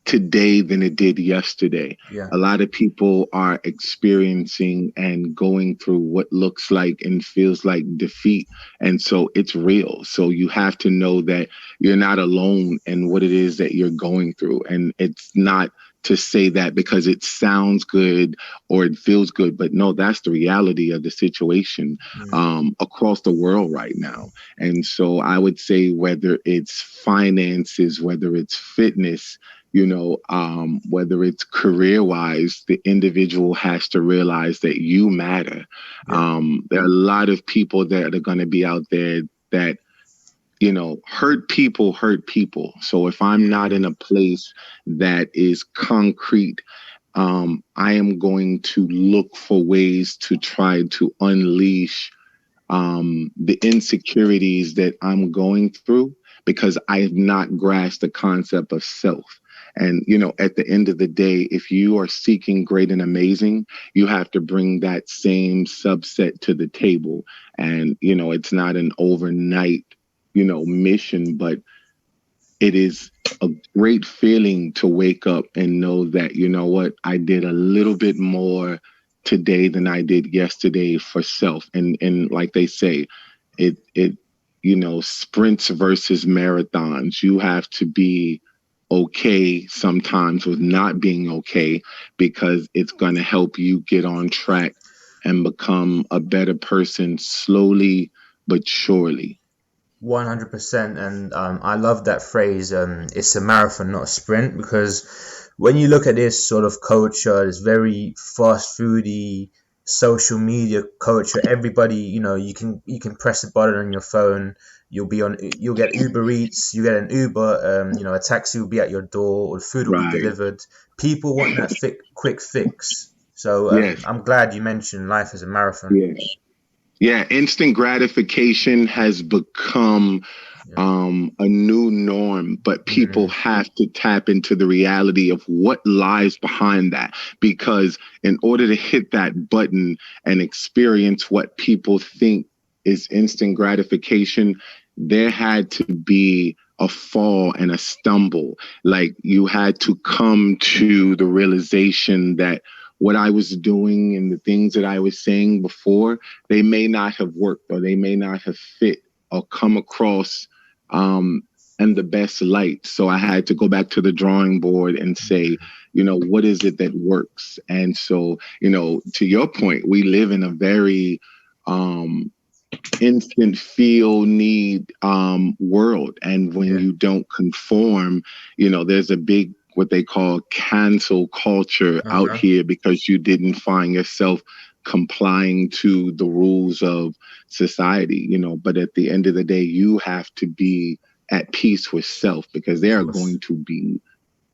today than it did yesterday. Yeah, A lot of people are experiencing and going through what looks like and feels like defeat. And so it's real. So you have to know that you're not alone in what it is that you're going through. And it's not to say that because it sounds good or it feels good, but no, that's the reality of the situation across the world right now. And so I would say, whether it's finances, whether it's fitness, whether it's career wise, the individual has to realize that you matter. yeah, There are a lot of people that are going to be out there that, hurt people. So if I'm not in a place that is concrete, I am going to look for ways to try to unleash the insecurities that I'm going through, because I have not grasped the concept of self. And, at the end of the day, if you are seeking great and amazing, you have to bring that same subset to the table. And, it's not an overnight, mission, but it is a great feeling to wake up and know that, what, I did a little bit more today than I did yesterday for self. And like they say, it sprints versus marathons. You have to be okay sometimes with not being okay, because it's going to help you get on track and become a better person slowly but surely. 100%. And I love that phrase. It's a marathon, not a sprint, because when you look at this sort of culture, this very fast foody social media culture, everybody, you can press a button on your phone. You'll get Uber Eats, you get an Uber, a taxi will be at your door, or food will be Right. delivered. People want that quick fix. So Yes. I'm glad you mentioned life as a marathon. Yeah. Yeah. Instant gratification has become Yeah. a new norm, but people have to tap into the reality of what lies behind that. Because in order to hit that button and experience what people think is instant gratification, there had to be a fall and a stumble. Like, you had to come to the realization that what I was doing and the things that I was saying before, they may not have worked, or they may not have fit or come across and the best light. So I had to go back to the drawing board and say, what is it that works? And so, to your point, we live in a very instant feel need world. And when you don't conform, there's a big what they call cancel culture out here because you didn't find yourself complying to the rules of society, but at the end of the day, you have to be at peace with self, because there are going to be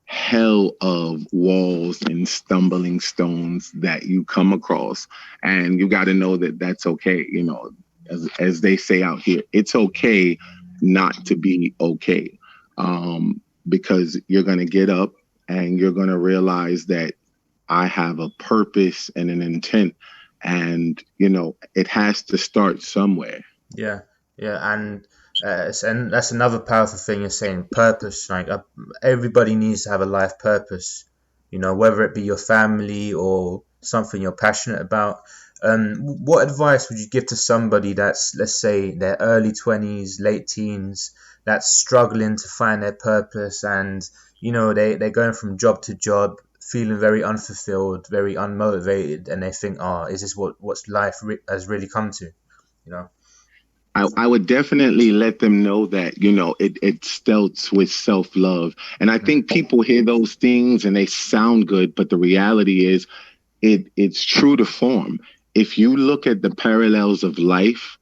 hell of walls and stumbling stones that you come across, and you got to know that that's okay. As they say out here, it's okay not to be okay, because you're going to get up and you're going to realize that I have a purpose and an intent, and it has to start somewhere. Yeah, and that's another powerful thing you're saying. Purpose, like everybody needs to have a life purpose. Whether it be your family or something you're passionate about. What advice would you give to somebody that's, let's say, their early 20s, late teens, that's struggling to find their purpose, and they're going from job to job, feeling very unfulfilled, very unmotivated, and they think, is this what's life has really come to? I would definitely let them know that, it starts with self-love. And I think people hear those things and they sound good, but the reality is it's true to form. If you look at the parallels of life,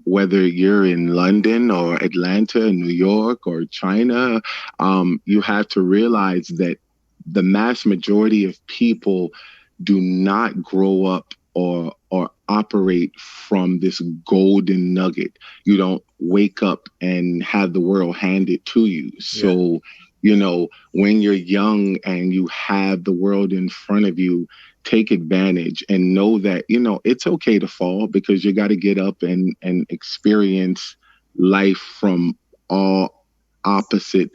whether you're in London or Atlanta, New York or China, you have to realize that the mass majority of people do not grow up or operate from this golden nugget. You don't wake up and have the world handed to you. So, when you're young and you have the world in front of you, take advantage and know that, it's okay to fall, because you got to get up and experience life from all opposite,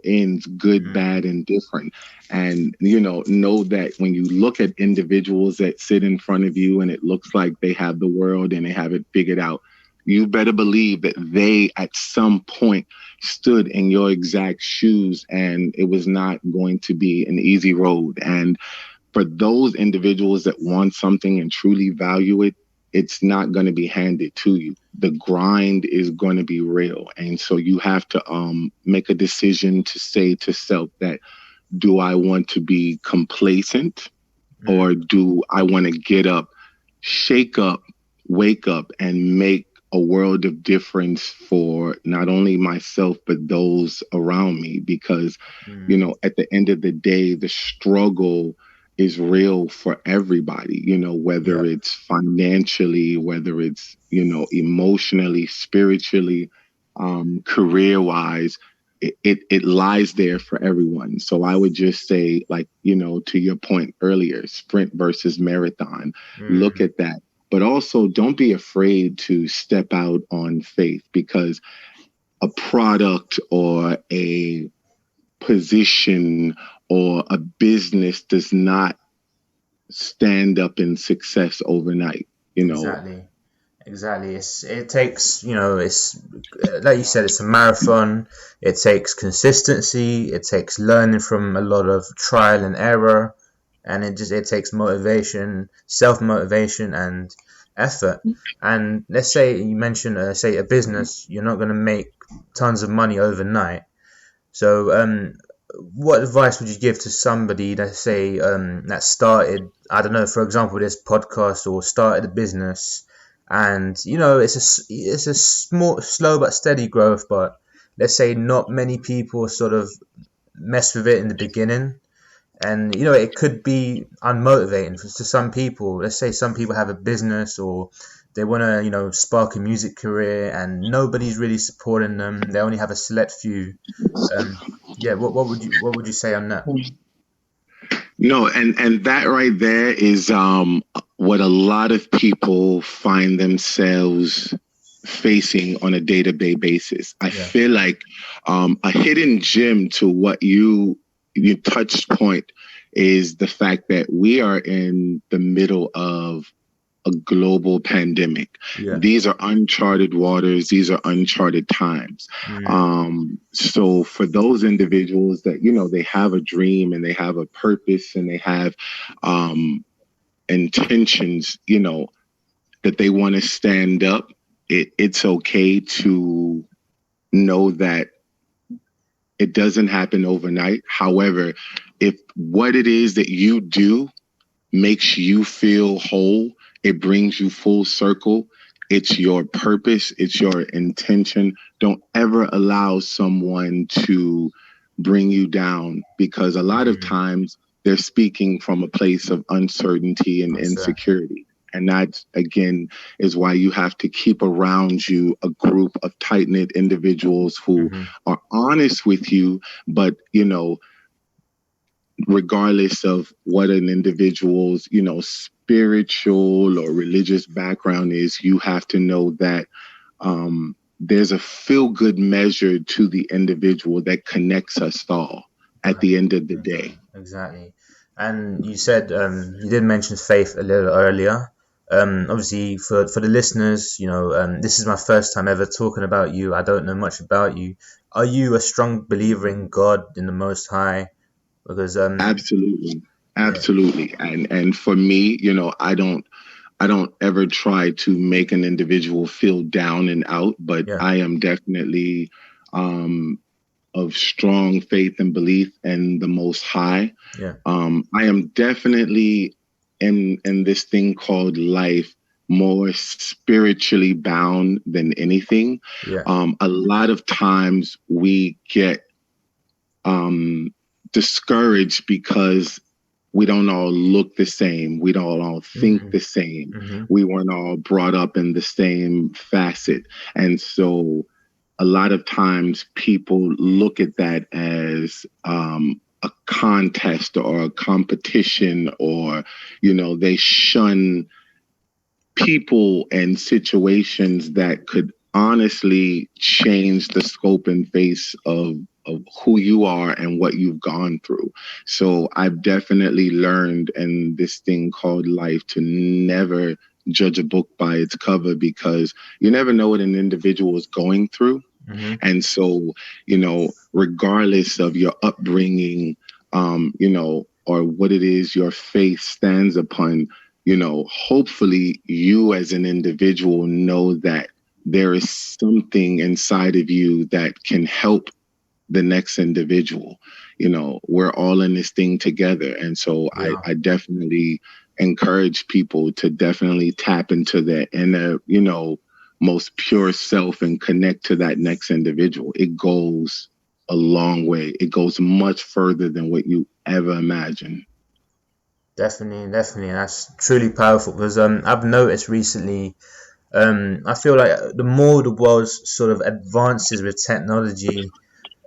ends, good, bad, and different. And, know that when you look at individuals that sit in front of you and it looks like they have the world and they have it figured out, you better believe that they at some point stood in your exact shoes, and it was not going to be an easy road. And for those individuals that want something and truly value it, it's not going to be handed to you. The grind is going to be real. And so you have to make a decision to say to self that, do I want to be complacent, or do I want to get up, shake up, wake up, and make a world of difference for not only myself, but those around me? Because, at the end of the day, the struggle is real for everybody, whether it's financially, whether it's, emotionally, spiritually, career-wise, it lies there for everyone. So I would just say, like, to your point earlier, sprint versus marathon, look at that. But also don't be afraid to step out on faith, because a product or a position or a business does not stand up in success overnight. Exactly. It takes, it's like you said, it's a marathon. It takes consistency. It takes learning from a lot of trial and error, and it takes motivation, self-motivation, and effort. And let's say you mentioned, say, a business, you're not going to make tons of money overnight. So, what advice would you give to somebody that, say, that started, I don't know, for example, this podcast, or started a business, and it's a small, slow but steady growth, but let's say not many people sort of mess with it in the beginning, and it could be unmotivating to some people. Let's say some people have a business, or they want to spark a music career, and nobody's really supporting them. They only have a select few. What would you say on that? No, and that right there is what a lot of people find themselves facing on a day-to-day basis. I feel like a hidden gem to what you touched point is the fact that we are in the middle of a global pandemic. These are uncharted waters. These are uncharted times. So for those individuals that, they have a dream and they have a purpose and they have intentions, that they want to stand up, it's okay to know that It doesn't happen overnight. However, if what it is that you do makes you feel whole, it brings you full circle, it's your purpose, it's your intention. Don't ever allow someone to bring you down, because a lot of times they're speaking from a place of uncertainty and insecurity. And that, again, is why you have to keep around you a group of tight-knit individuals who are honest with you, but, you know, regardless of what an individual's, you know, spiritual or religious background is, you have to know that there's a feel-good measure to the individual that connects us all at the end of the day. Exactly. And you said, you did mention faith a little earlier. Obviously, for the listeners, you know, this is my first time ever talking about you. I don't know much about you. Are you a strong believer in God, in the Most High? Because Absolutely. And for me, you know, I don't ever try to make an individual feel down and out, but I am definitely of strong faith and belief in the Most High. I am definitely in this thing called life more spiritually bound than anything. A lot of times we get discouraged because we don't all look the same. We don't all think the same. We weren't all brought up in the same facet. And so a lot of times people look at that as a contest or a competition, or, you know, they shun people and situations that could honestly change the scope and face of who you are and what you've gone through. So I've definitely learned in this thing called life to never judge a book by its cover, because you never know what an individual is going through. And so, you know, regardless of your upbringing, you know, or what it is your faith stands upon, you know, hopefully you as an individual know that there is something inside of you that can help the next individual. You know, we're all in this thing together. And so I definitely encourage people to definitely tap into their inner, you know, most pure self and connect to that next individual. It goes a long way. It goes much further than what you ever imagined. Definitely. That's truly powerful, because I've noticed recently, I feel like the more the world sort of advances with technology,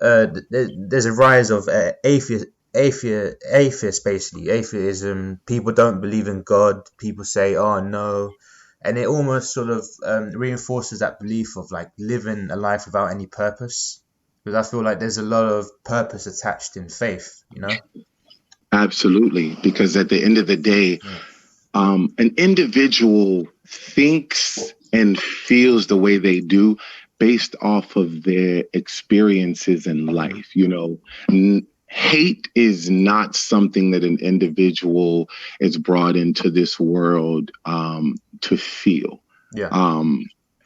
there's a rise of atheists, basically atheism. People don't believe in God. People say, "Oh no," and it almost sort of reinforces that belief of like living a life without any purpose. Because I feel like there's a lot of purpose attached in faith, you know. Absolutely, because at the end of the day, an individual thinks and feels the way they do based off of their experiences in life. You know, hate is not something that an individual is brought into this world to feel.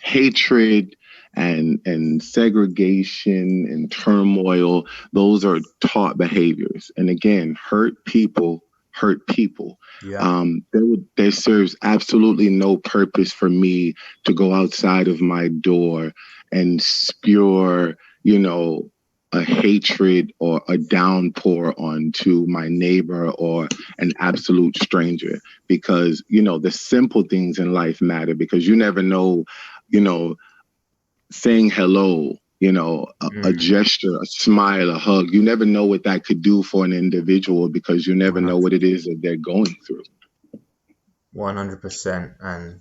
Hatred and segregation and turmoil, those are taught behaviors. And again, hurt people hurt people. There serves absolutely no purpose for me to go outside of my door and spew, you know, a hatred or a downpour onto my neighbor or an absolute stranger, because, you know, the simple things in life matter, because you never know, you know, saying hello, you know, a gesture, a smile, a hug. You never know what that could do for an individual, because you never know what it is that they're going through. 100%. And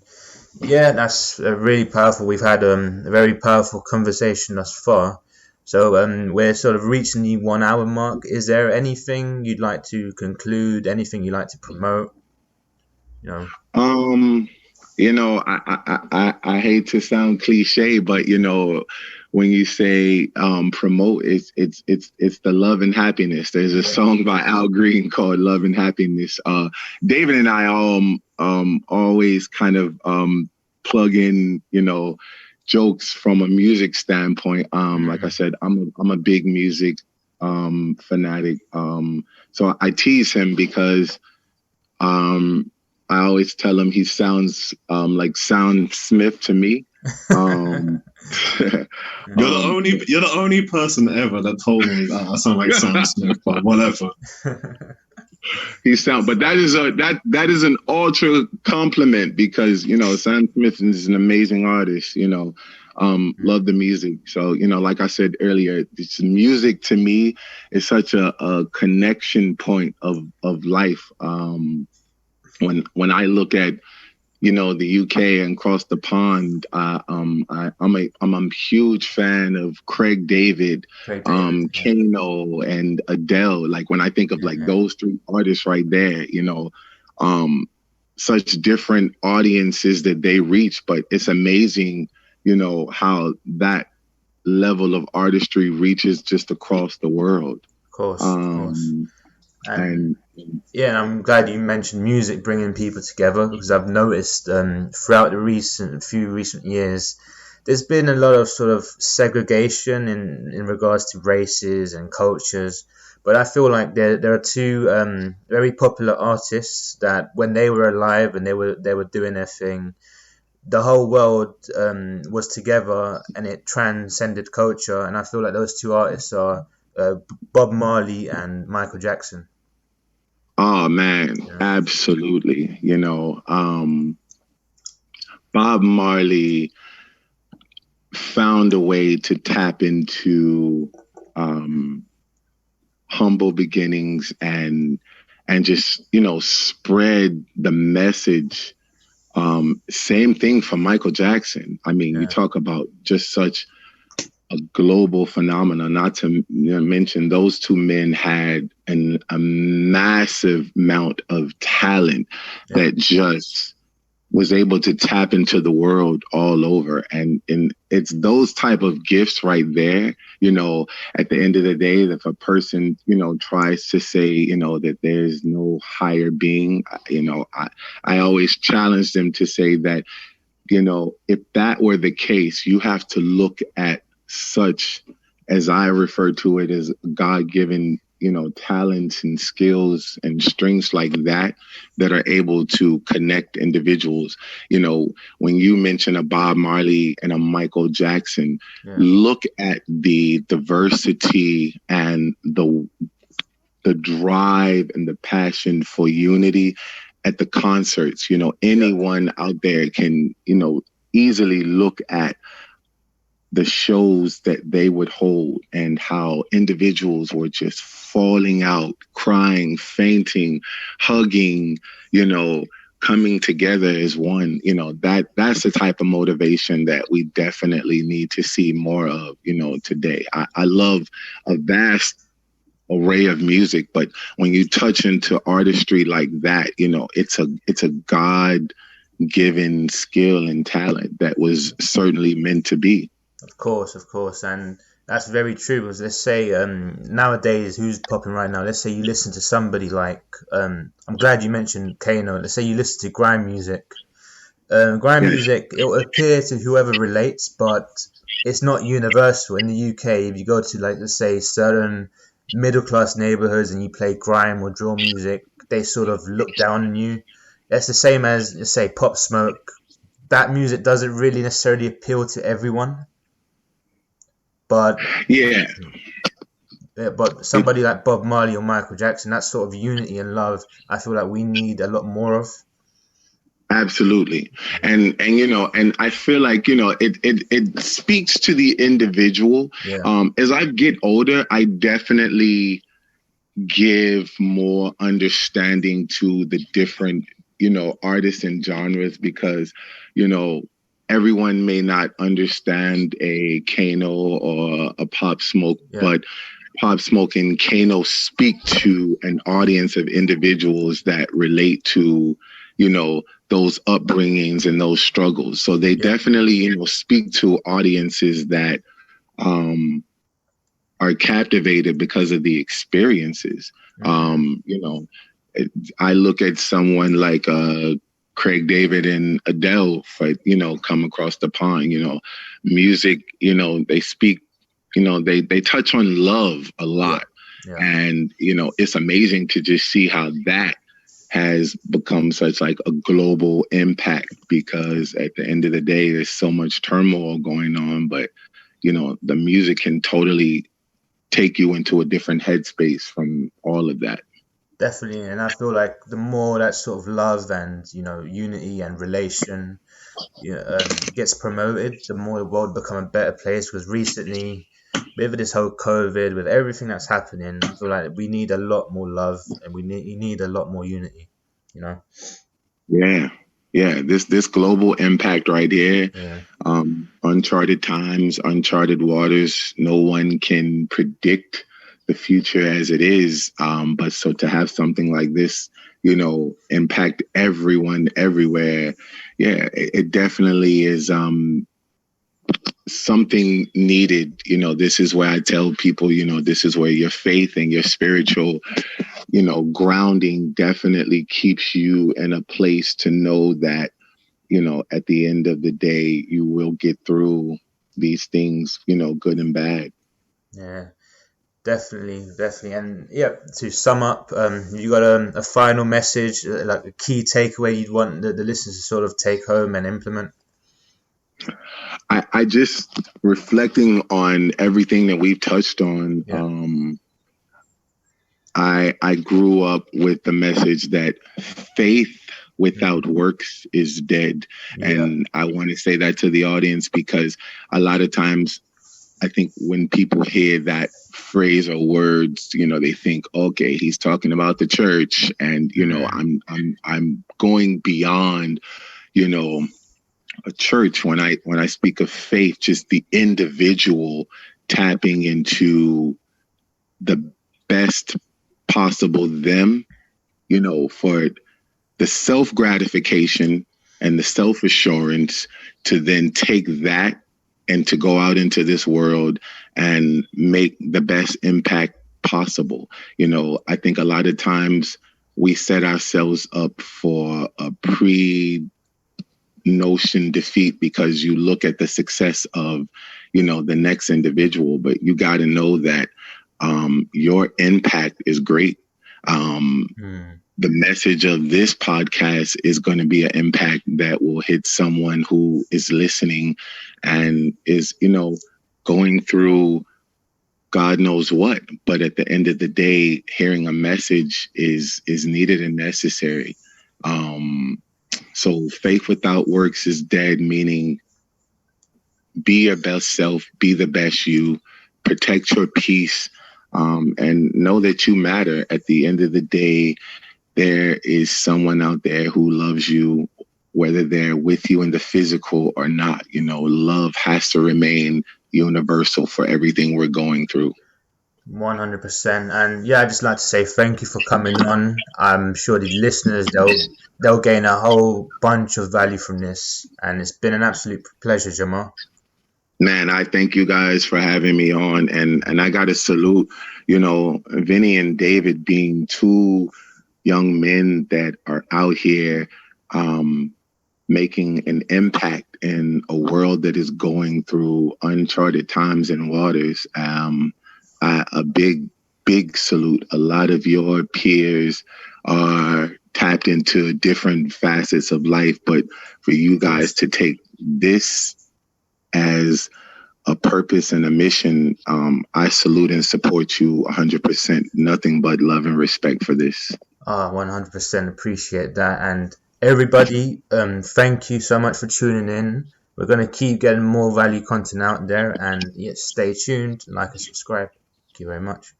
yeah, that's really powerful. We've had a very powerful conversation thus far. So we're sort of reaching the 1 hour mark. Is there anything you'd like to conclude? Anything you'd like to promote? You know. You know, I hate to sound cliche, but you know, when you say promote, it's the love and happiness. There's a song by Al Greene called "Love and Happiness." David and I always kind of plug in, you know, jokes from a music standpoint. Like I said, I'm a big music fanatic. So I tease him because I always tell him he sounds like Sound Smith to me. You're the only person ever that told me that I sound like Sam Smith, but whatever. But that is an ultra compliment because Sam Smith is an amazing artist. Love the music. So like I said earlier, this music to me is such a connection point of life. When I look at the UK and across the pond, I'm a huge fan of Craig David, Kano, and Adele. Like when I think of like those three artists right there, such different audiences that they reach, but it's amazing, how that level of artistry reaches just across the world. Of course. And I'm glad you mentioned music bringing people together, because I've noticed throughout the few recent years, there's been a lot of sort of segregation in regards to races and cultures. But I feel like there are two very popular artists that when they were alive and they were doing their thing, the whole world was together and it transcended culture. And I feel like those two artists are Bob Marley and Michael Jackson. Oh man, absolutely. Bob Marley found a way to tap into humble beginnings and just spread the message. Same thing for Michael Jackson. I mean, you talk about just such a global phenomenon, not to mention those two men had a massive amount of talent that just was able to tap into the world all over. And it's those type of gifts right there, at the end of the day, if a person, tries to say, that there's no higher being, I always challenge them to say that, if that were the case, you have to look at such, as I refer to it, as God-given, talents and skills and strengths like that are able to connect individuals. When you mention a Bob Marley and a Michael Jackson, look at the diversity and the drive and the passion for unity at the concerts. Anyone out there can, easily look at the shows that they would hold and how individuals were just falling out, crying, fainting, hugging, coming together as one. That's the type of motivation that we definitely need to see more of, today. I love a vast array of music, but when you touch into artistry like that, it's a God-given skill and talent that was certainly meant to be. Of course, and that's very true. Because let's say nowadays, who's popping right now? Let's say you listen to somebody like I'm glad you mentioned Kano. Let's say you listen to grime music. Music, it will appeal to whoever relates, but it's not universal. In the UK, if you go to let's say certain middle class neighborhoods and you play grime or drill music, they sort of look down on you. That's the same as, let's say, Pop Smoke. That music doesn't really necessarily appeal to everyone. But but somebody like Bob Marley or Michael Jackson, that sort of unity and love, I feel like we need a lot more of. Absolutely. And I feel like, it speaks to the individual. As I get older, I definitely give more understanding to the different, artists and genres because, everyone may not understand a Kano or a Pop Smoke, but Pop Smoke and Kano speak to an audience of individuals that relate to, those upbringings and those struggles. So they definitely, speak to audiences that are captivated because of the experiences. I look at someone like Craig David and Adele, come across the pond, music, they speak, they touch on love a lot. Yeah. And, it's amazing to just see how that has become such like a global impact, because at the end of the day, there's so much turmoil going on, but, the music can totally take you into a different headspace from all of that. Definitely, and I feel like the more that sort of love and unity and relation gets promoted, the more the world become a better place. Because recently, with this whole COVID, with everything that's happening, I feel like we need a lot more love and we need a lot more unity. Yeah, this global impact right here. Yeah. Uncharted times, uncharted waters. No one can predict the future as it is. But so to have something like this, impact everyone everywhere. Yeah, it definitely is something needed. This is where I tell people, this is where your faith and your spiritual, grounding definitely keeps you in a place to know that, at the end of the day, you will get through these things, good and bad. Yeah. Definitely. And yeah, to sum up, you got a final message, like a key takeaway you'd want the listeners to sort of take home and implement? I just reflecting on everything that we've touched on. Yeah. I grew up with the message that faith without works is dead. Yeah. And I want to say that to the audience, because a lot of times I think when people hear that phrase or words, they think, okay, he's talking about the church, and I'm going beyond, a church when I speak of faith, just the individual tapping into the best possible them, for the self gratification and the self assurance to then take that and to go out into this world and make the best impact possible. I think a lot of times we set ourselves up for a notion defeat, because you look at the success of, the next individual, but you got to know that your impact is great. The message of this podcast is going to be an impact that will hit someone who is listening and is, going through God knows what. But at the end of the day, hearing a message is needed and necessary. So faith without works is dead, meaning be your best self, be the best you, protect your peace, and know that you matter. At the end of the day, there is someone out there who loves you, whether they're with you in the physical or not. Love has to remain universal for everything we're going through. 100%. And yeah, I'd just like to say thank you for coming on. I'm sure the listeners, they'll gain a whole bunch of value from this, and it's been an absolute pleasure, Jamar. Man, I thank you guys for having me on, and I got to salute, Vinny and David being two young men that are out here making an impact in a world that is going through uncharted times and waters. A big salute. A lot of your peers are tapped into different facets of life, but for you guys to take this as a purpose and a mission, I salute and support you 100%. Nothing but love and respect for this. 100% appreciate that. And everybody, thank you so much for tuning in. We're going to keep getting more value content out there, and yeah, stay tuned, like and subscribe. Thank you very much.